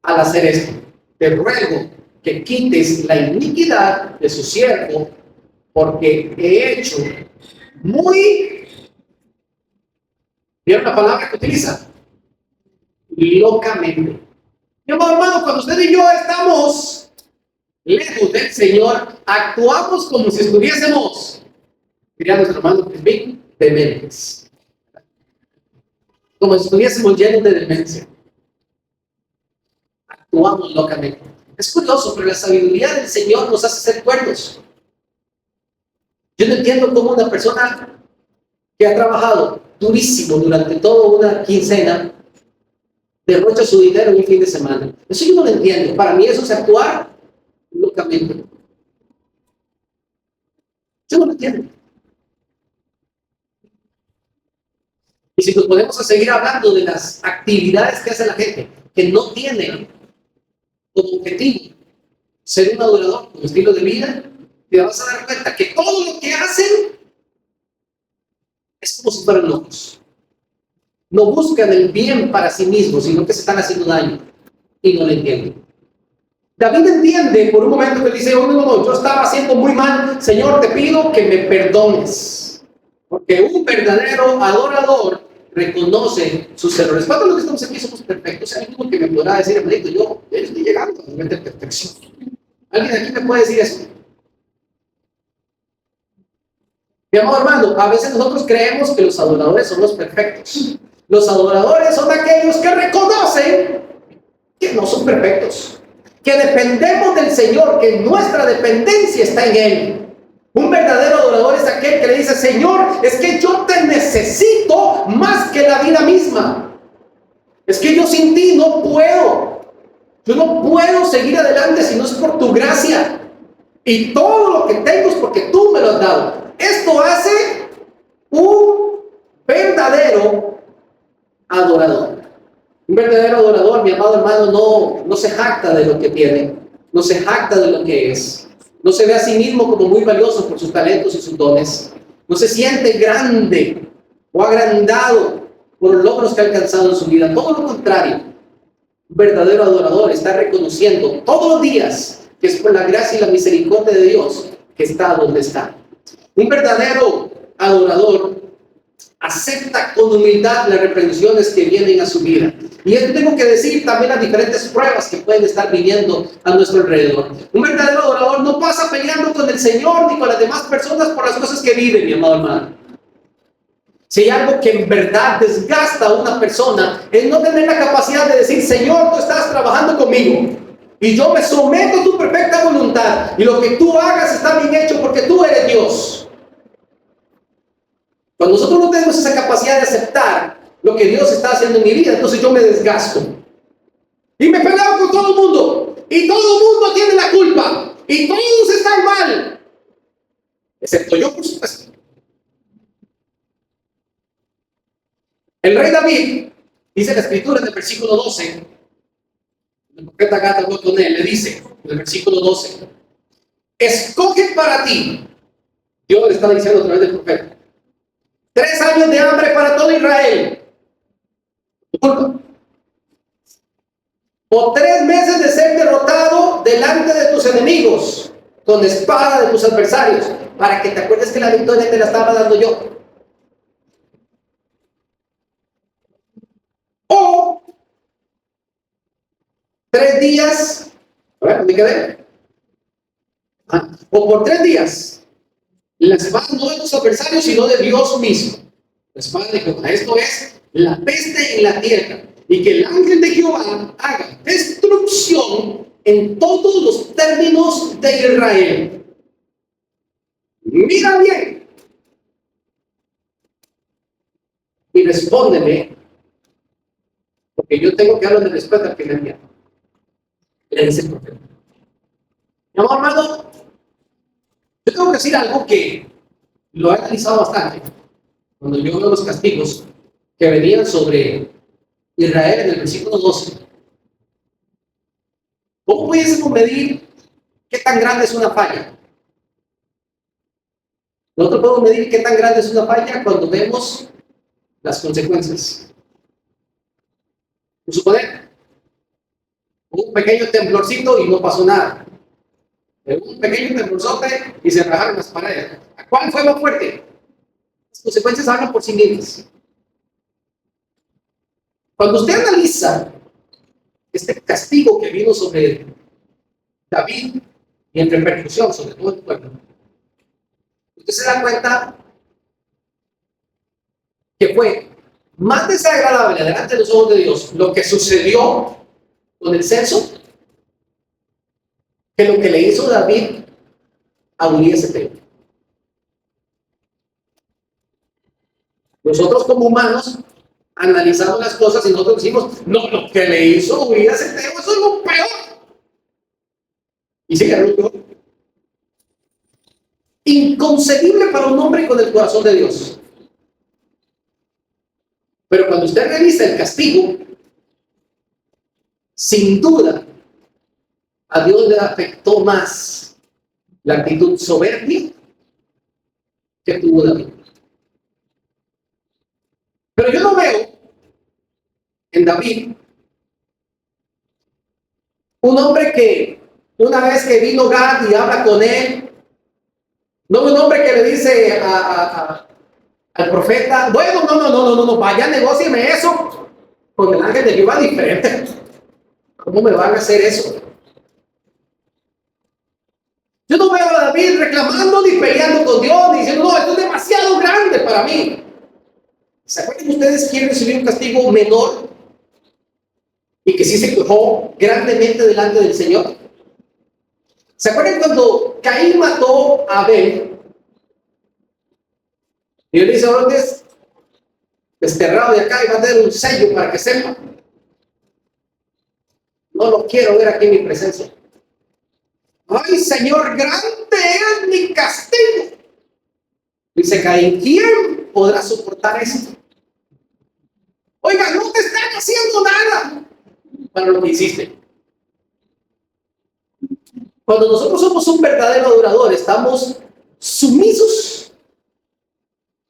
al hacer esto. Te ruego que quites la iniquidad de su siervo, porque he hecho muy, ¿vieron la palabra que utiliza? Locamente. Mi amado hermano, cuando usted y yo estamos lejos del Señor, actuamos como si estuviésemos, diría nuestro hermano Crispín, dementes. Como si estuviésemos llenos de demencia. Actuamos locamente. Es curioso, pero la sabiduría del Señor nos hace ser cuerdos. Yo no entiendo cómo una persona que ha trabajado durísimo durante toda una quincena derrocha su dinero en un fin de semana. Eso yo no lo entiendo. Para mí eso es actuar locamente. Yo no lo entiendo. Y si nos podemos a seguir hablando de las actividades que hace la gente, que no tiene como objetivo ser un adorador como estilo de vida, te vas a dar cuenta que todo lo que hacen es como si fueran locos. No buscan el bien para sí mismos, sino que se están haciendo daño y no lo entienden. David entiende por un momento que dice, no, yo estaba haciendo muy mal, Señor, te pido que me perdones. Porque un verdadero adorador reconoce sus errores. ¿Cuántos de los que estamos aquí somos perfectos? Hay alguno que me podrá decir, hermanito, yo estoy llegando a nivel de perfección. ¿Alguien aquí me puede decir eso? Mi amado hermano, a veces nosotros creemos que los adoradores son los perfectos. Los adoradores son aquellos que reconocen que no son perfectos, que dependemos del Señor, que nuestra dependencia está en Él. Un verdadero adorador es aquel que le dice, Señor, es que yo te necesito más que la vida misma. Es que yo sin ti no puedo. Yo no puedo seguir adelante si no es por tu gracia. Y todo lo que tengo es porque tú me lo has dado. Esto hace un verdadero adorador. Un verdadero adorador, mi amado hermano, no se jacta de lo que tiene, no se jacta de lo que es, no se ve a sí mismo como muy valioso por sus talentos y sus dones, no se siente grande o agrandado por los logros que ha alcanzado en su vida. Todo lo contrario, un verdadero adorador está reconociendo todos los días que es por la gracia y la misericordia de Dios que está donde está. Un verdadero adorador acepta con humildad las reprensiones que vienen a su vida. Y esto tengo que decir también las diferentes pruebas que pueden estar viniendo a nuestro alrededor. Un verdadero adorador no pasa peleando con el Señor ni con las demás personas por las cosas que viven, mi amado hermano. Si hay algo que en verdad desgasta a una persona, es no tener la capacidad de decir, Señor, tú estás trabajando conmigo y yo me someto a tu perfecta voluntad y lo que tú hagas está bien hecho porque tú eres Dios. Cuando nosotros no tenemos esa capacidad de aceptar lo que Dios está haciendo en mi vida, entonces yo me desgasto. Y me peleo con todo el mundo. Y todo el mundo tiene la culpa. Y todos están mal. Excepto yo, por supuesto. El rey David, dice la escritura en el versículo 12, el profeta Gad habló con él, le dice en el versículo 12, escoge para ti, Dios le está diciendo a través del profeta, 3 años de hambre para todo Israel. O 3 meses de ser derrotado delante de tus enemigos, con espada de tus adversarios, para que te acuerdes que la victoria te la estaba dando yo. O 3 días, a ver, ¿dónde quedé? O por 3 días, la espada no de tus adversarios, sino de Dios mismo. La espada de Jehová, esto es la peste en la tierra, y que el ángel de Jehová haga destrucción en todos los términos de Israel. Mira bien y respóndeme, porque yo tengo que hablar de respuesta al primer día. Le dice el profeta. Mi amor, hermano, yo tengo que decir algo que lo he analizado bastante cuando yo veo los castigos que venían sobre Israel en el versículo 12. ¿Cómo pudiésemos medir qué tan grande es una falla? Nosotros podemos medir qué tan grande es una falla cuando vemos las consecuencias. Por suponer, un pequeño temblorcito y no pasó nada. Un pequeño temblorzote y se rajaron las paredes. ¿Cuál fue más fuerte? Las consecuencias hablan por sí mismas. Cuando usted analiza este castigo que vino sobre David y en repercusión sobre todo el pueblo, usted se da cuenta que fue más desagradable delante de los ojos de Dios lo que sucedió con el censo que lo que le hizo David a Urías Eteo. Nosotros como humanos analizamos las cosas y nosotros decimos, no, lo que le hizo Urías Eteo, eso es lo peor. Y sigue lo peor. Inconcebible para un hombre con el corazón de Dios. Pero cuando usted revisa el castigo, sin duda, a Dios le afectó más la actitud soberbia que tuvo David. Pero yo no veo en David un hombre que una vez que vino Gad y habla con él, no un hombre que le dice al profeta, bueno, no, vaya, negócieme eso con el ángel de Jehová diferente. ¿Cómo me van a hacer eso? Yo no veo a David reclamando ni peleando con Dios, ni diciendo, no, esto es demasiado grande para mí. ¿Se acuerdan que ustedes quieren recibir un castigo menor y que sí se quejó grandemente delante del Señor? ¿Se acuerdan cuando Caín mató a Abel? Y él dice, ahora es desterrado de acá y va a tener un sello para que sepa. No lo quiero ver aquí en mi presencia. Ay, Señor, grande es mi castigo. Dice Caín, ¿quién podrá soportar esto? Oiga, no te están haciendo nada para lo que hiciste. Cuando nosotros somos un verdadero adorador, estamos sumisos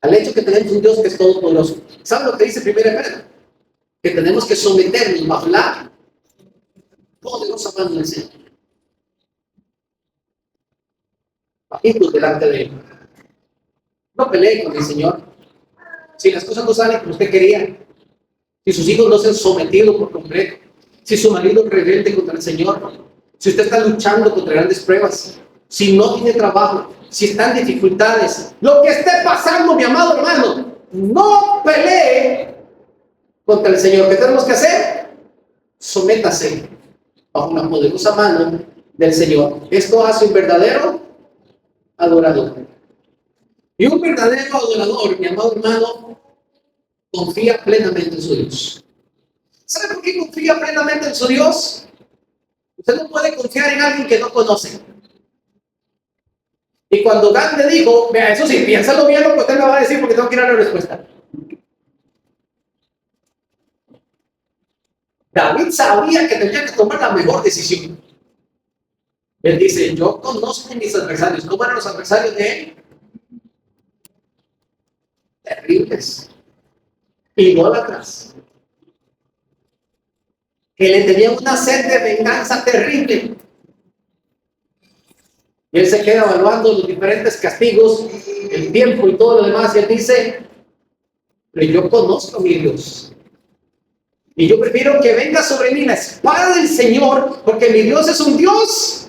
al hecho que tenemos un Dios que es todopoderoso. ¿Saben lo que dice 1 Pedro? Que tenemos que someternos bajo la poderosa mano del Señor. Bajitos delante de Él. No pelee con el Señor. Si las cosas no salen como usted quería, si sus hijos no se han sometido por completo, si su marido es rebelde contra el Señor, si usted está luchando contra grandes pruebas, si no tiene trabajo, si está en dificultades, lo que esté pasando, mi amado hermano, no pelee contra el Señor. ¿Qué tenemos que hacer? Sométase bajo la poderosa mano del Señor. Esto hace un verdadero adorador. Y un verdadero adorador, mi amado hermano, confía plenamente en su Dios. ¿Sabe por qué confía plenamente en su Dios? Usted no puede confiar en alguien que no conoce. Y cuando Gad le dijo, vea, eso sí, piénsalo bien lo que usted me va a decir porque tengo que ir a la respuesta. David sabía que tenía que tomar la mejor decisión. Él dice, yo conozco a mis adversarios. ¿Cómo eran los adversarios de él? Terribles. Idólatras. Que le tenían una sed de venganza terrible. Y él se queda evaluando los diferentes castigos, el tiempo y todo lo demás. Y él dice, pero yo conozco a mi Dios. Y yo prefiero que venga sobre mí la espada del Señor, porque mi Dios es un Dios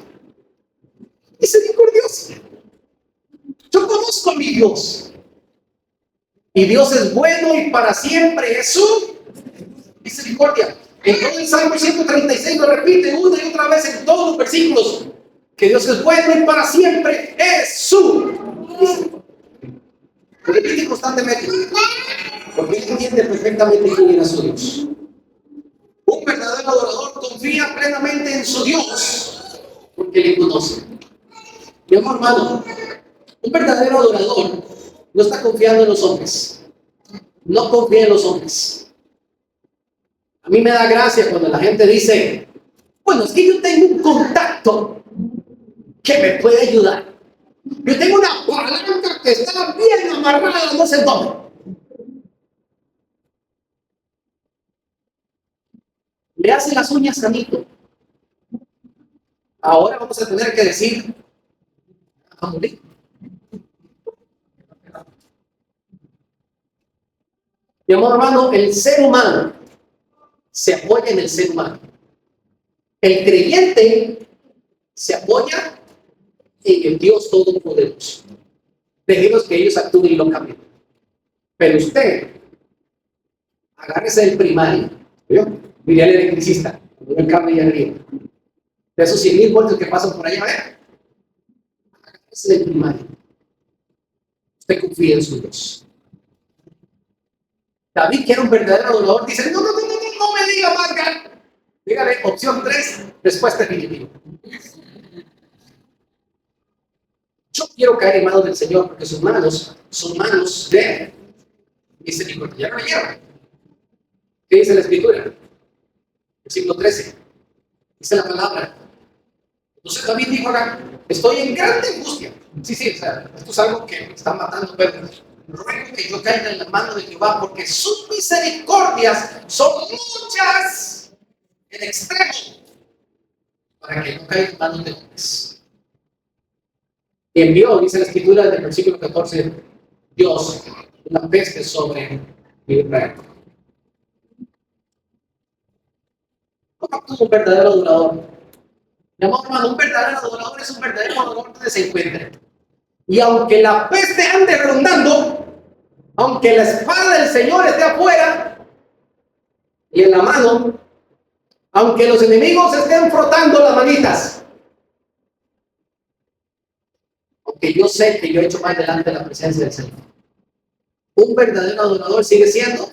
misericordioso. Yo conozco a mi Dios. Y Dios es bueno y para siempre es su misericordia. En todo el Salmo 136 lo repite una y otra vez en todos los versículos. Que Dios es bueno y para siempre es su misericordia. Lo repite constantemente. Porque él entiende perfectamente quién era su Dios. Un verdadero adorador confía plenamente en su Dios porque le conoce. Mi amor hermano, un verdadero adorador no está confiando en los hombres. No confía en los hombres. A mí me da gracia cuando la gente dice, bueno, es que yo tengo un contacto que me puede ayudar. Yo tengo una palanca que está bien amarrada, no sé dónde. Le hace las uñas sanito. Ahora vamos a tener que decir, morir. Mi amor hermano, el ser humano se apoya en el ser humano. El creyente se apoya en el Dios Todopoderoso. Dejemos que ellos actúen y lo cambien. Pero usted, agárrese del primario. ¿Vio? Diría el electricista, cuando el cable ya arriba. De esos 100,000 voltios que pasan por allá, ¿ver? Agárrese del primario. Usted confía en su Dios. David, que era un verdadero adorador, dice, no me diga más, Gad. Dígale, opción 3, respuesta definitiva. Yo quiero caer en manos del Señor porque sus manos son manos de misericordia. Ya no me llevan. ¿Qué dice la Escritura? Versículo 13. Dice la palabra. Entonces David dijo acá, estoy en grande angustia. Sí, o sea, esto es algo que me está matando, pero ruego que yo caiga en la mano de Jehová, porque sus misericordias son muchas en extremo, para que no caiga en manos de hombres. Y envió, dice la Escritura del versículo 14, Dios una peste sobre Israel. ¿Cómo actúa un verdadero adorador? Mi amor, hermano, un verdadero adorador es un verdadero adorador donde se encuentre. Y aunque la peste ande rondando, aunque la espada del Señor esté afuera y en la mano, aunque los enemigos estén frotando las manitas, aunque yo sé que yo he hecho mal delante de la presencia del Señor, un verdadero adorador sigue siendo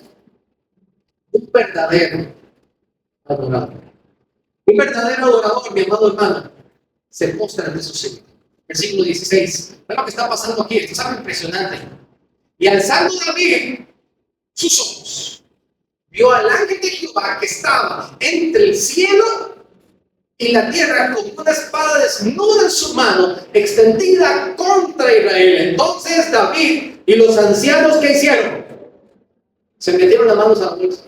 un verdadero adorador. Un verdadero adorador, mi amado hermano, se postra ante su Señor. Versículo 16. ¿Ve lo que está pasando aquí? Esto es algo impresionante. Y alzando David sus ojos, vio al ángel de Jehová que estaba entre el cielo y la tierra con una espada desnuda en su mano, extendida contra Israel. Entonces David y los ancianos, ¿qué hicieron? Se metieron las manos a la bolsa.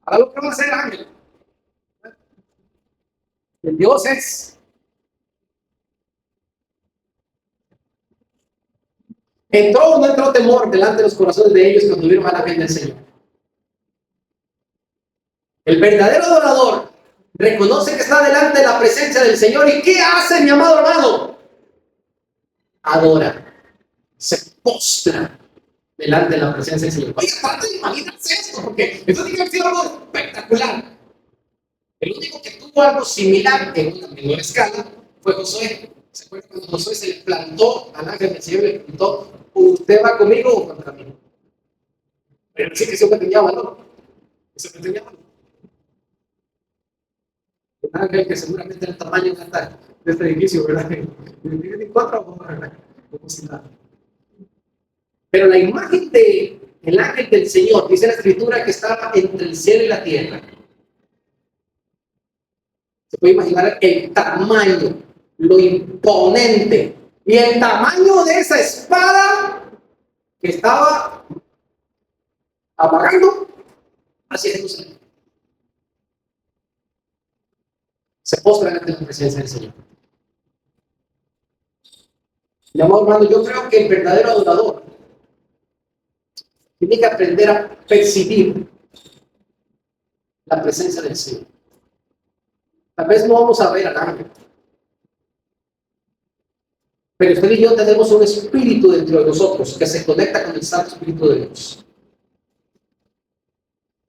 Ahora lo que va a hacer el ángel. El Dios es. ¿Entró o no entró temor delante de los corazones de ellos cuando vieron al ángel del Señor? El verdadero adorador reconoce que está delante de la presencia del Señor. ¿Y qué hace, mi amado hermano? Adora, se postra delante de la presencia del Señor. Oye, aparte de imaginarse esto, porque esto tiene que haber sido algo espectacular. El único que tuvo algo similar en una menor escala fue Josué. ¿Se acuerdan cuando Josué se le plantó al ángel del Señor y le preguntó, ¿usted va conmigo o contra mí? Pero sí que siempre tenía valor. Siempre tenía valor. Un ángel que seguramente era el tamaño de este edificio, ¿verdad? En cuatro, ¿verdad? Como si nada. Pero la imagen de el ángel del Señor, dice la Escritura que estaba entre el cielo y la tierra. Se puede imaginar el tamaño, lo imponente y el tamaño de esa espada que estaba apagando hacia Jerusalén. Se postra ante la presencia del Señor. Mi amor hermano, yo creo que el verdadero adorador tiene que aprender a percibir la presencia del Señor. Tal vez no vamos a ver al ángel, pero usted y yo tenemos un espíritu dentro de nosotros que se conecta con el Santo Espíritu de Dios.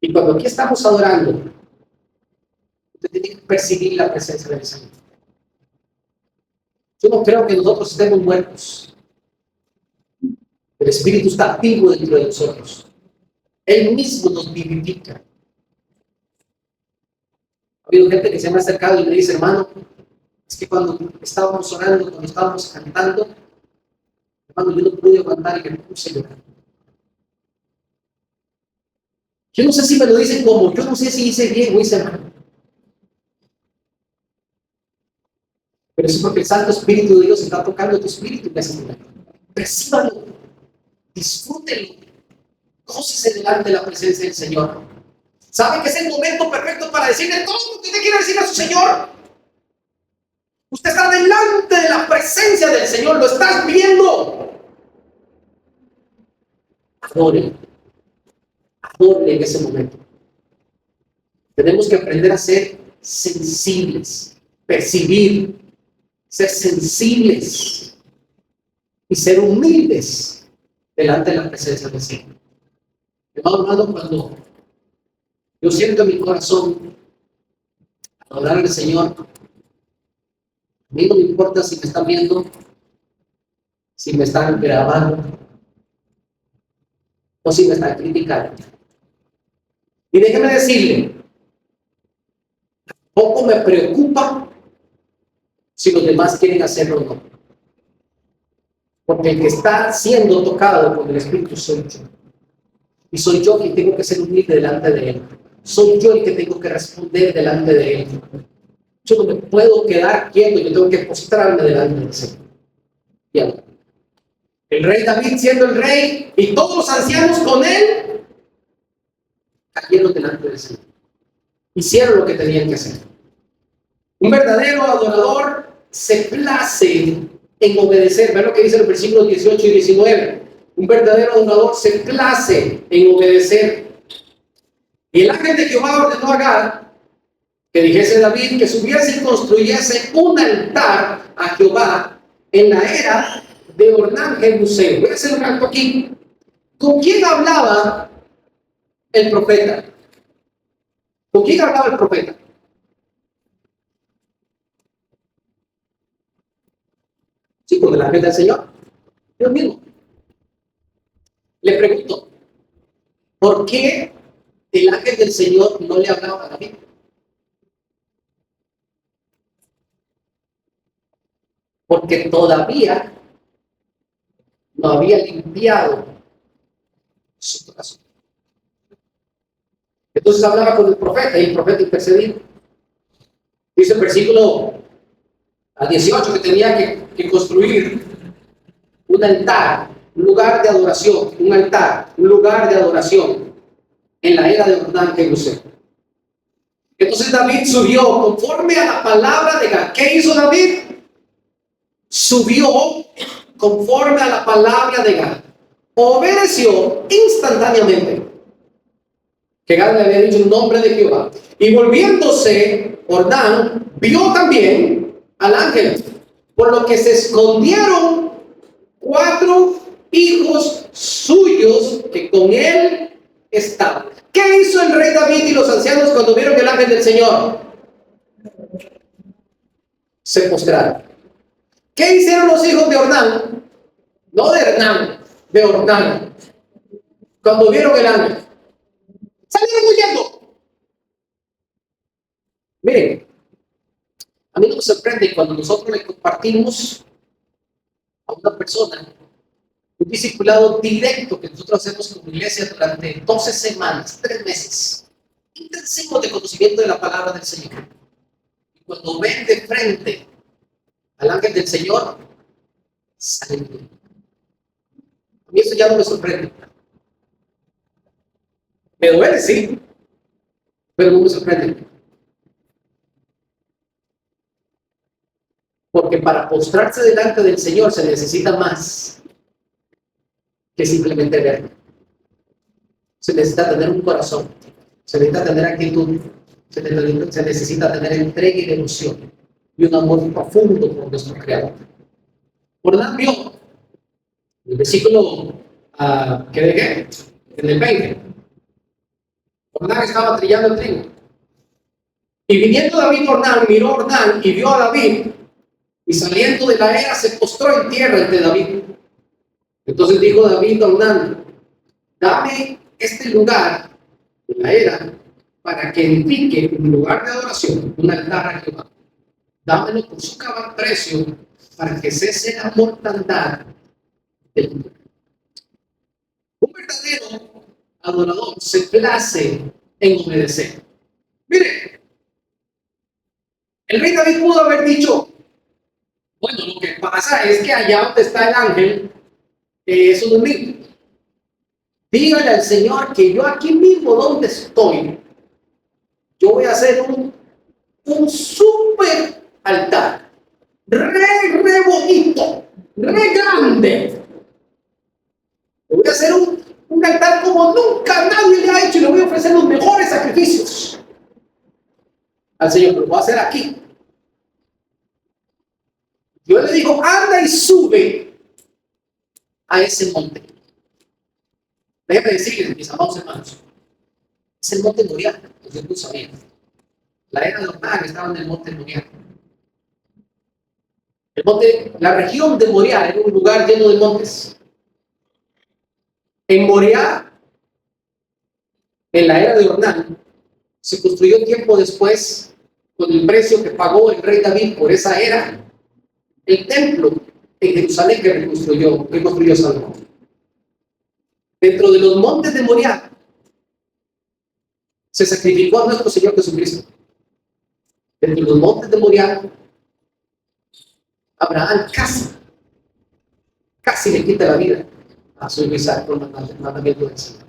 Y cuando aquí estamos adorando, usted tiene que percibir la presencia del Señor. Yo no creo que nosotros estemos muertos. El Espíritu está activo dentro de nosotros. Él mismo nos vivifica. Ha habido gente que se me ha acercado y me dice, hermano, es que cuando estábamos orando, cuando estábamos cantando, hermano, yo no pude aguantar y me puse a llorar. Yo no sé si me lo dicen como, yo no sé si hice bien o hice mal. Pero eso es porque el Santo Espíritu de Dios está tocando tu espíritu en ese momento. Percíbalo, disfrútelo, gócese delante de la presencia del Señor. ¿Sabe que es el momento perfecto para decirle todo lo que usted quiere decir a su Señor? Usted está delante de la presencia del Señor, lo estás viendo. Adore, adore en ese momento. Tenemos que aprender a ser sensibles, percibir, ser sensibles y ser humildes delante de la presencia del Señor. Hermano, cuando yo siento en mi corazón adorar al Señor, a mí no me importa si me están viendo, si me están grabando o si me están criticando. Y déjeme decirle, poco me preocupa si los demás quieren hacerlo o no. Porque el que está siendo tocado por el Espíritu soy yo. Y soy yo quien tengo que ser humilde delante de Él. Soy yo el que tengo que responder delante de Él. Yo no me puedo quedar quieto, yo tengo que postrarme delante del Señor. Y ahora, el rey David siendo el rey y todos los ancianos con él, cayeron delante del Señor. Hicieron lo que tenían que hacer. Un verdadero adorador se place en obedecer. Vean lo que dice el versículo 18 y 19. Un verdadero adorador se place en obedecer. Y el ángel de Jehová ordenó a Gad que dijese a David que subiese y construyese un altar a Jehová en la era de Ornán Jebuseo. Voy a hacer un acto aquí. ¿Con quién hablaba el profeta? ¿Con quién hablaba el profeta? Sí, con el ángel del Señor. Dios mismo. Le pregunto, ¿por qué el ángel del Señor no le hablaba a David? Porque todavía no había limpiado su corazón. Entonces hablaba con el profeta y el profeta intercedía. Dice el versículo 18 que tenía que construir un altar, un lugar de adoración, un altar, un lugar de adoración en la era de Ornán Jebuseo. Entonces David subió conforme a la palabra de Gad. ¿Qué hizo David? Subió conforme a la palabra de Gad. Obedeció instantáneamente. Que Gad le había dicho el nombre de Jehová. Y volviéndose, Ornán vio también al ángel, por lo que se escondieron 4 hijos suyos que con él estaban. ¿Qué hizo el rey David y los ancianos cuando vieron el ángel del Señor? Se postraron. ¿Qué hicieron los hijos de Ornán? No de Hernán, de Ornán. Cuando vieron el ángel, salieron huyendo. Miren, a mí no me sorprende cuando nosotros le compartimos a una persona un discipulado directo que nosotros hacemos como iglesia durante 12 semanas, 3 meses, intensivos de conocimiento de la palabra del Señor. Y cuando ven de frente al ángel del Señor, salen huyendo. A mí eso ya no me sorprende. Me duele, sí, pero no me sorprende. Porque para postrarse delante del Señor se necesita más que simplemente verlo. Se necesita tener un corazón, se necesita tener actitud, se necesita tener entrega y devoción y un amor profundo por nuestro Creador. Por tanto, vio el versículo que dejé en el 20. Ornán estaba trillando el trigo. Y viniendo David a Ornán, miró a Ornán y vio a David, y saliendo de la era se postró en tierra ante David. Entonces dijo David a Ornán: dame este lugar de la era para que edifique un lugar de adoración, un altar a Jehová. Dámelo por su cabal precio para que cese la mortandad del mundo. Un verdadero adorador se place en obedecer. Mire, el rey David pudo haber dicho: bueno, lo que pasa es que allá donde está el ángel, eso no es mío. Dígale al Señor que yo aquí mismo donde estoy, yo voy a hacer un super altar, re bonito, re grande. Le voy a hacer un altar como nunca nadie le ha hecho y le voy a ofrecer los mejores sacrificios al Señor, pero lo voy a hacer aquí. Dios le dijo: anda y sube a ese monte. Déjenme decirles, mis amados hermanos, es el monte Moriah, ustedes no sabían. La era de Ornán estaba en el monte Moriah. La región de Moriah era un lugar lleno de montes. En Moriah, en la era de Ornán, se construyó tiempo después, con el precio que pagó el rey David por esa era, el templo en Jerusalén que construyó Salomón. Dentro de los montes de Moriah se sacrificó a nuestro Señor Jesucristo. Dentro de los montes de Moriah, Abraham casi le quita la vida a su hijo Isaac con el mandamiento del Señor.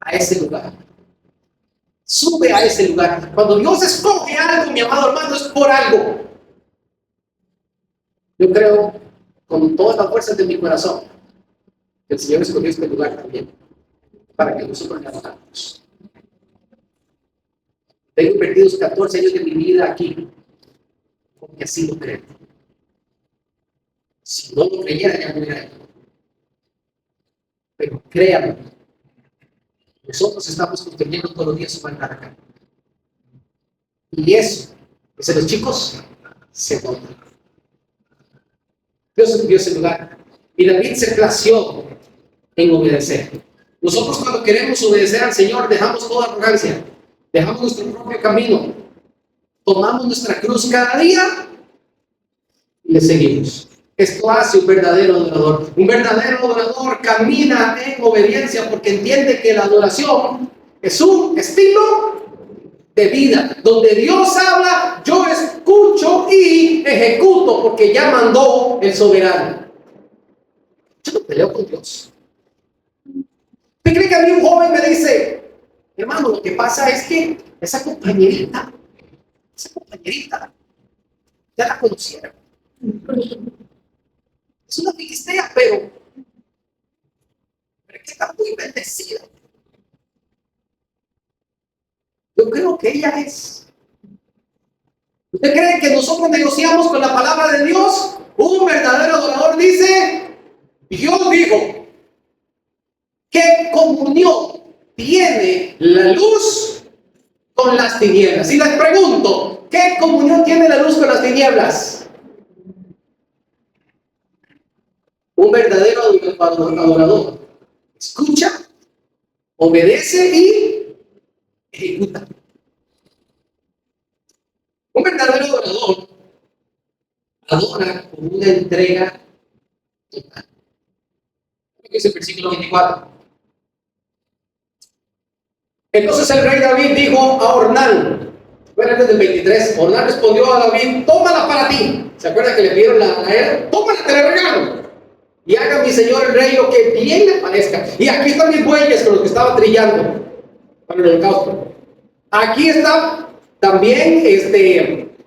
A ese lugar. Sube a ese lugar. Cuando Dios escoge algo, mi amado hermano, es por algo. Yo creo con todas las fuerzas de mi corazón que el Señor escogió este lugar también para que nosotros le adoramos. Tengo perdidos 14 años de mi vida aquí porque así lo creo. Si no lo creyera, ya no hubiera ido. Pero créanme, nosotros estamos construyendo todos los días un altar acá. Y eso, pues los chicos, se nota. Dios escogió ese lugar. Y David se plació en obedecer. Nosotros cuando queremos obedecer al Señor, dejamos toda arrogancia, dejamos nuestro propio camino, tomamos nuestra cruz cada día y le seguimos. Esto hace un verdadero adorador. Un verdadero adorador camina en obediencia porque entiende que la adoración es un estilo de vida. Donde Dios habla, yo escucho y ejecuto porque ya mandó el soberano. Yo no peleo con Dios. ¿Usted cree que a mí un joven me dice, hermano, lo que pasa es que esa compañerita, ya la conocieron? Es una filistea, pero es que está muy bendecida. Yo creo que ella es. ¿Usted cree que nosotros negociamos con la palabra de Dios? Un verdadero adorador dice, Dios dijo, ¿qué comunión tiene la luz con las tinieblas? Y les pregunto, ¿qué comunión tiene la luz con las tinieblas? Un verdadero adorador escucha, obedece y ejecuta. Un verdadero adorador adora con una entrega total. Es el versículo 24. Entonces el rey David dijo a Ornán, bueno, desde el 23, Ornán respondió a David, tómala para ti. ¿Se acuerda que le pidieron a él? Tómala, te la regalo. Y haga mi señor el rey lo que bien le parezca. Y aquí están mis bueyes con los que estaba trillando para el holocausto. Aquí están también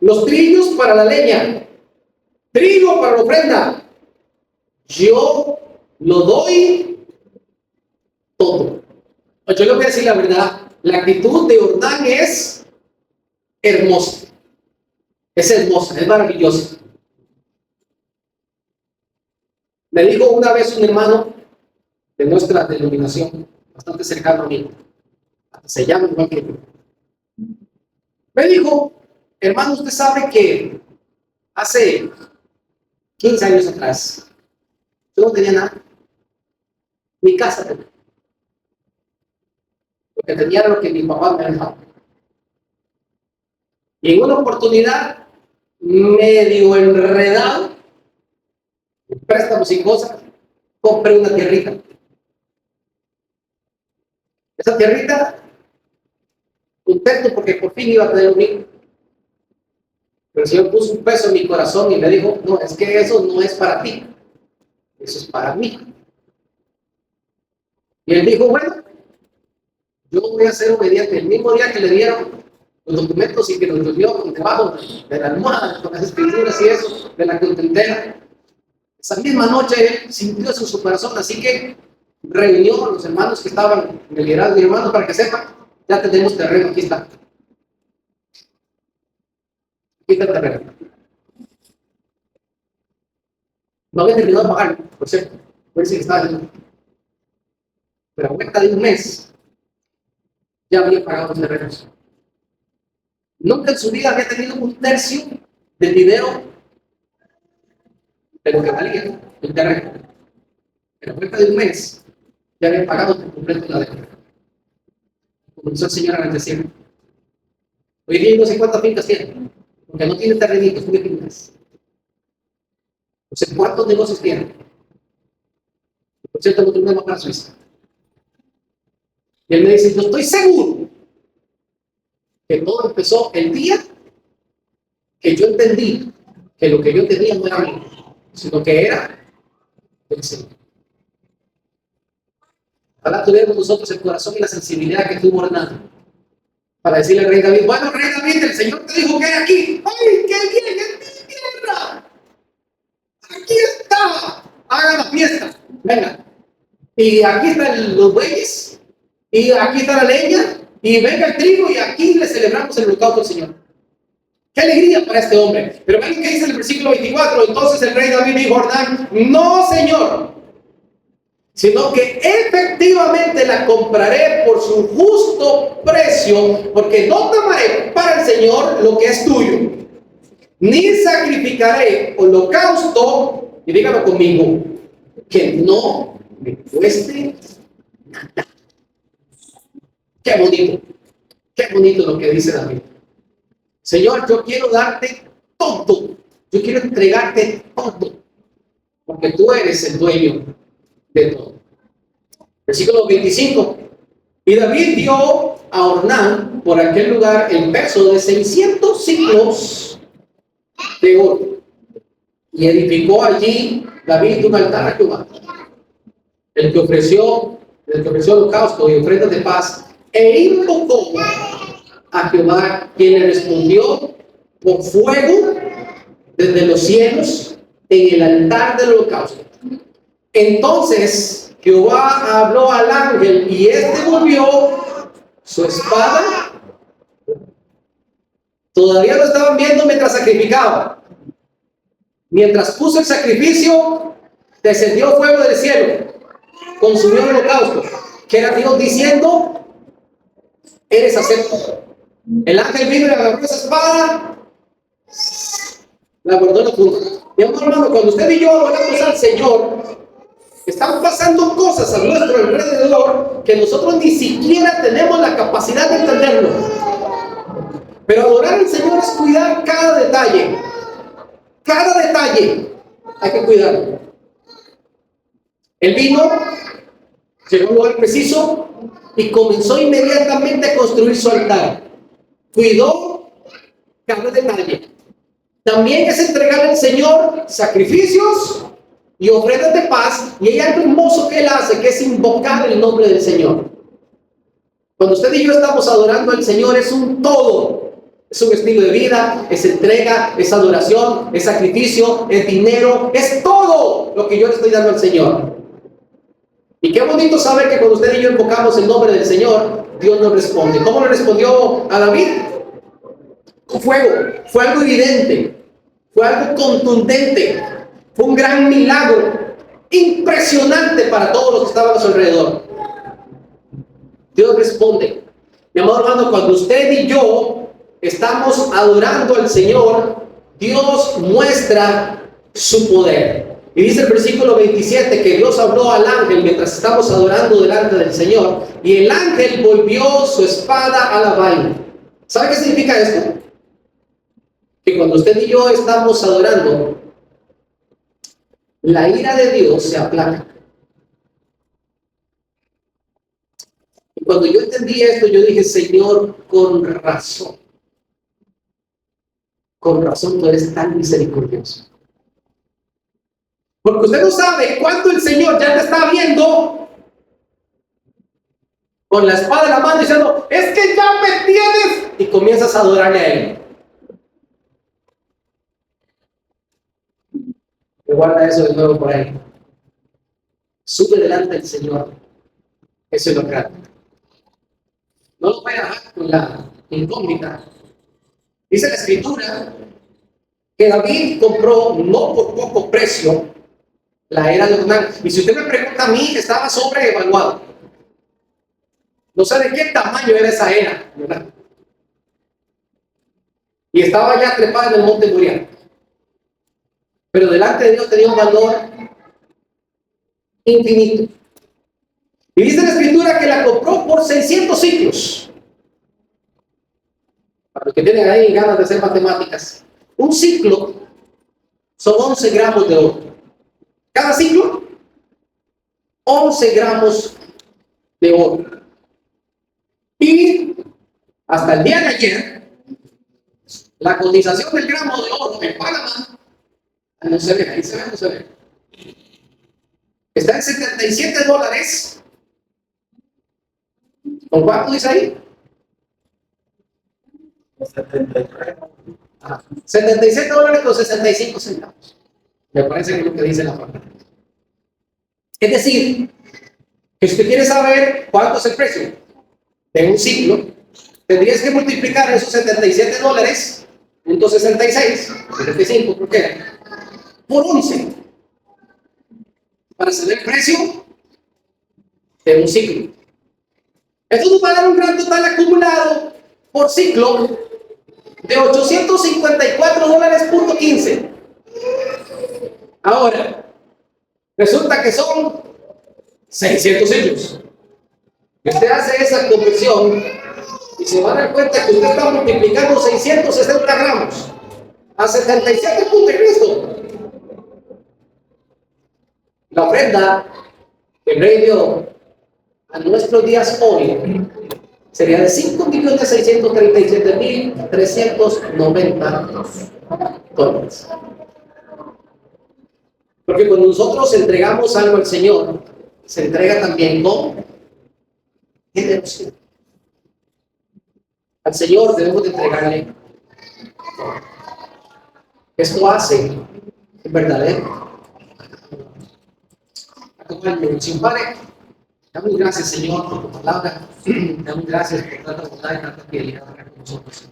los trillos para la leña, trigo para la ofrenda. Yo lo doy todo. Yo le voy a decir la verdad, la actitud de Ornán es hermosa. Es hermosa, es maravillosa. Me dijo una vez un hermano de nuestra denominación, bastante cercano a mí, se llama igual que yo. Me dijo, hermano, usted sabe que hace 15 años atrás, yo no tenía nada. Mi casa tenía. Lo que tenía era lo que mi papá me había dejado. Y en una oportunidad, medio enredado, préstamos y cosas, compré una tierrita. Esa tierrita, contento porque por fin iba a tener un hijo. Pero el Señor puso un peso en mi corazón y me dijo, no, es que eso no es para ti, eso es para mí. Y él dijo, bueno, yo voy a ser obediente. El mismo día que le dieron los documentos y que los dio con debajo de la almohada, con las escrituras y eso, de la contentera, esa misma noche él sintió eso en su corazón, así que reunió a los hermanos que estaban en el liderazgo de mi hermano para que sepan, ya tenemos terreno, aquí está. Aquí está el terreno. No había terminado de pagar, por cierto, por eso que estaba haciendo. Pero a vuelta de un mes, ya había pagado los terrenos. Nunca en su vida había tenido un tercio del dinero de lo que valía el terreno. Pero a vuelta de un mes, ya había pagado por completo la deuda. Comenzó el Señor a bendecir. Hoy día no sé cuántas fincas tiene, porque no tiene terrenitos, tiene fincas. No sé cuántos negocios tiene. Por cierto, no tenemos para Suiza. Y él me dice, yo estoy seguro que todo empezó el día que yo entendí que lo que yo tenía no era mío, sino que era del Señor. Ojalá tuviéramos nosotros el corazón y la sensibilidad que tuvo Hernán para decirle al rey David, bueno, rey David, el Señor te dijo que hay aquí. ¡Ay, qué bien! ¡Es mi tierra! ¡Aquí está! Hagan la fiesta. Venga. Y aquí están los bueyes, y aquí está la leña, y venga el trigo, y aquí le celebramos el holocausto al Señor. ¡Qué alegría para este hombre! Pero vean lo que dice en el versículo 24. Entonces el rey David dijo a Hernán, no, Señor, sino que efectivamente la compraré por su justo precio, porque no tomaré para el Señor lo que es tuyo, ni sacrificaré holocausto, y dígalo conmigo, que no me cueste nada. Qué bonito lo que dice David. Señor, yo quiero darte todo, yo quiero entregarte todo, porque tú eres el dueño de todo. Versículo 25. Y David dio a Ornán por aquel lugar el peso de 600 siclos de oro. Y edificó allí David un altar a Jehová, el que ofreció holocausto y ofrendas de paz, e invocó a Jehová, quien le respondió por fuego desde los cielos en el altar del holocausto. Entonces Jehová habló al ángel y éste volvió su espada. Todavía lo estaban viendo mientras sacrificaba. Mientras puso el sacrificio, descendió fuego del cielo, consumió el holocausto, que era Dios diciendo, eres acepto. El ángel vino y agarró esa espada, la guardó en la punta. Mi amor hermano, cuando usted y yo adoramos al Señor, están pasando cosas a nuestro alrededor que nosotros ni siquiera tenemos la capacidad de entenderlo. Pero adorar al Señor es cuidar cada detalle. Cada detalle hay que cuidarlo. Él vino, llegó a un lugar preciso y comenzó inmediatamente a construir su altar. Cuidó cada detalle. También es entregar al Señor sacrificios y ofrendas de paz, y hay algo hermoso que él hace, que es invocar el nombre del Señor. Cuando usted y yo estamos adorando al Señor, es un todo. Es un estilo de vida, es entrega, es adoración, es sacrificio, es dinero, es todo lo que yo le estoy dando al Señor. Y qué bonito saber que cuando usted y yo invocamos el nombre del Señor, Dios nos responde. ¿Cómo le respondió a David? Con fuego. Fue algo evidente, fue algo contundente, fue un gran milagro, impresionante para todos los que estaban a su alrededor. Dios responde. Mi amado hermano, cuando usted y yo estamos adorando al Señor, Dios muestra su poder. Y dice el versículo 27 que Dios habló al ángel mientras estamos adorando delante del Señor, y el ángel volvió su espada a la vaina. ¿Sabe qué significa esto? Que cuando usted y yo estamos adorando, la ira de Dios se aplaca. Y cuando yo entendí esto, yo dije, Señor, con razón tú eres tan misericordioso. Porque usted no sabe cuánto el Señor ya te está viendo con la espada en la mano diciendo, es que ya me tienes, y comienzas a adorarle a Él. Me guarda eso de nuevo por ahí. Sube delante del Señor. Eso es lo que hace. No lo voy a dejar con la incógnita. Dice la Escritura que David compró no por poco precio la era de Ornán. Y si usted me pregunta a mí, estaba sobreevaluado. No sé de qué tamaño era esa era, ¿verdad? Y estaba ya trepada en el monte Moriah. Pero delante de Dios tenía un valor infinito. Y dice la Escritura que la compró por 600 ciclos. Para los que tienen ahí ganas de hacer matemáticas, un ciclo son 11 gramos de oro. Cada ciclo, 11 gramos de oro. Y hasta el día de ayer, la cotización del gramo de oro en Panamá, no se ve, ahí se ve, no se ve. Está en $77. ¿Con cuánto dice ahí? 77 dólares con 65 centavos. Me parece que es lo que dice la palabra. Es decir, que si usted quiere saber cuánto es el precio de un ciclo, tendrías que multiplicar esos 77 dólares, punto 66, 75, ¿por qué? Por 11, para saber el precio de un ciclo. Esto nos va a dar un gran total acumulado por ciclo de $854.15. Ahora, resulta que son 600 ciclos. Usted hace esa conversión y se va a dar cuenta que usted está multiplicando 660 gramos a 77 puntos de Cristo. La ofrenda que el rey dio a nuestros días hoy sería de $5.633.390. Porque cuando nosotros entregamos algo al Señor, se entrega también con generosidad. Al Señor debemos de entregarle. Esto hace es verdadero. Acompáñenme, sin Padre. Damos gracias, Señor, por tu palabra. Damos gracias por tanta bondad y tanta fidelidad para con nosotros.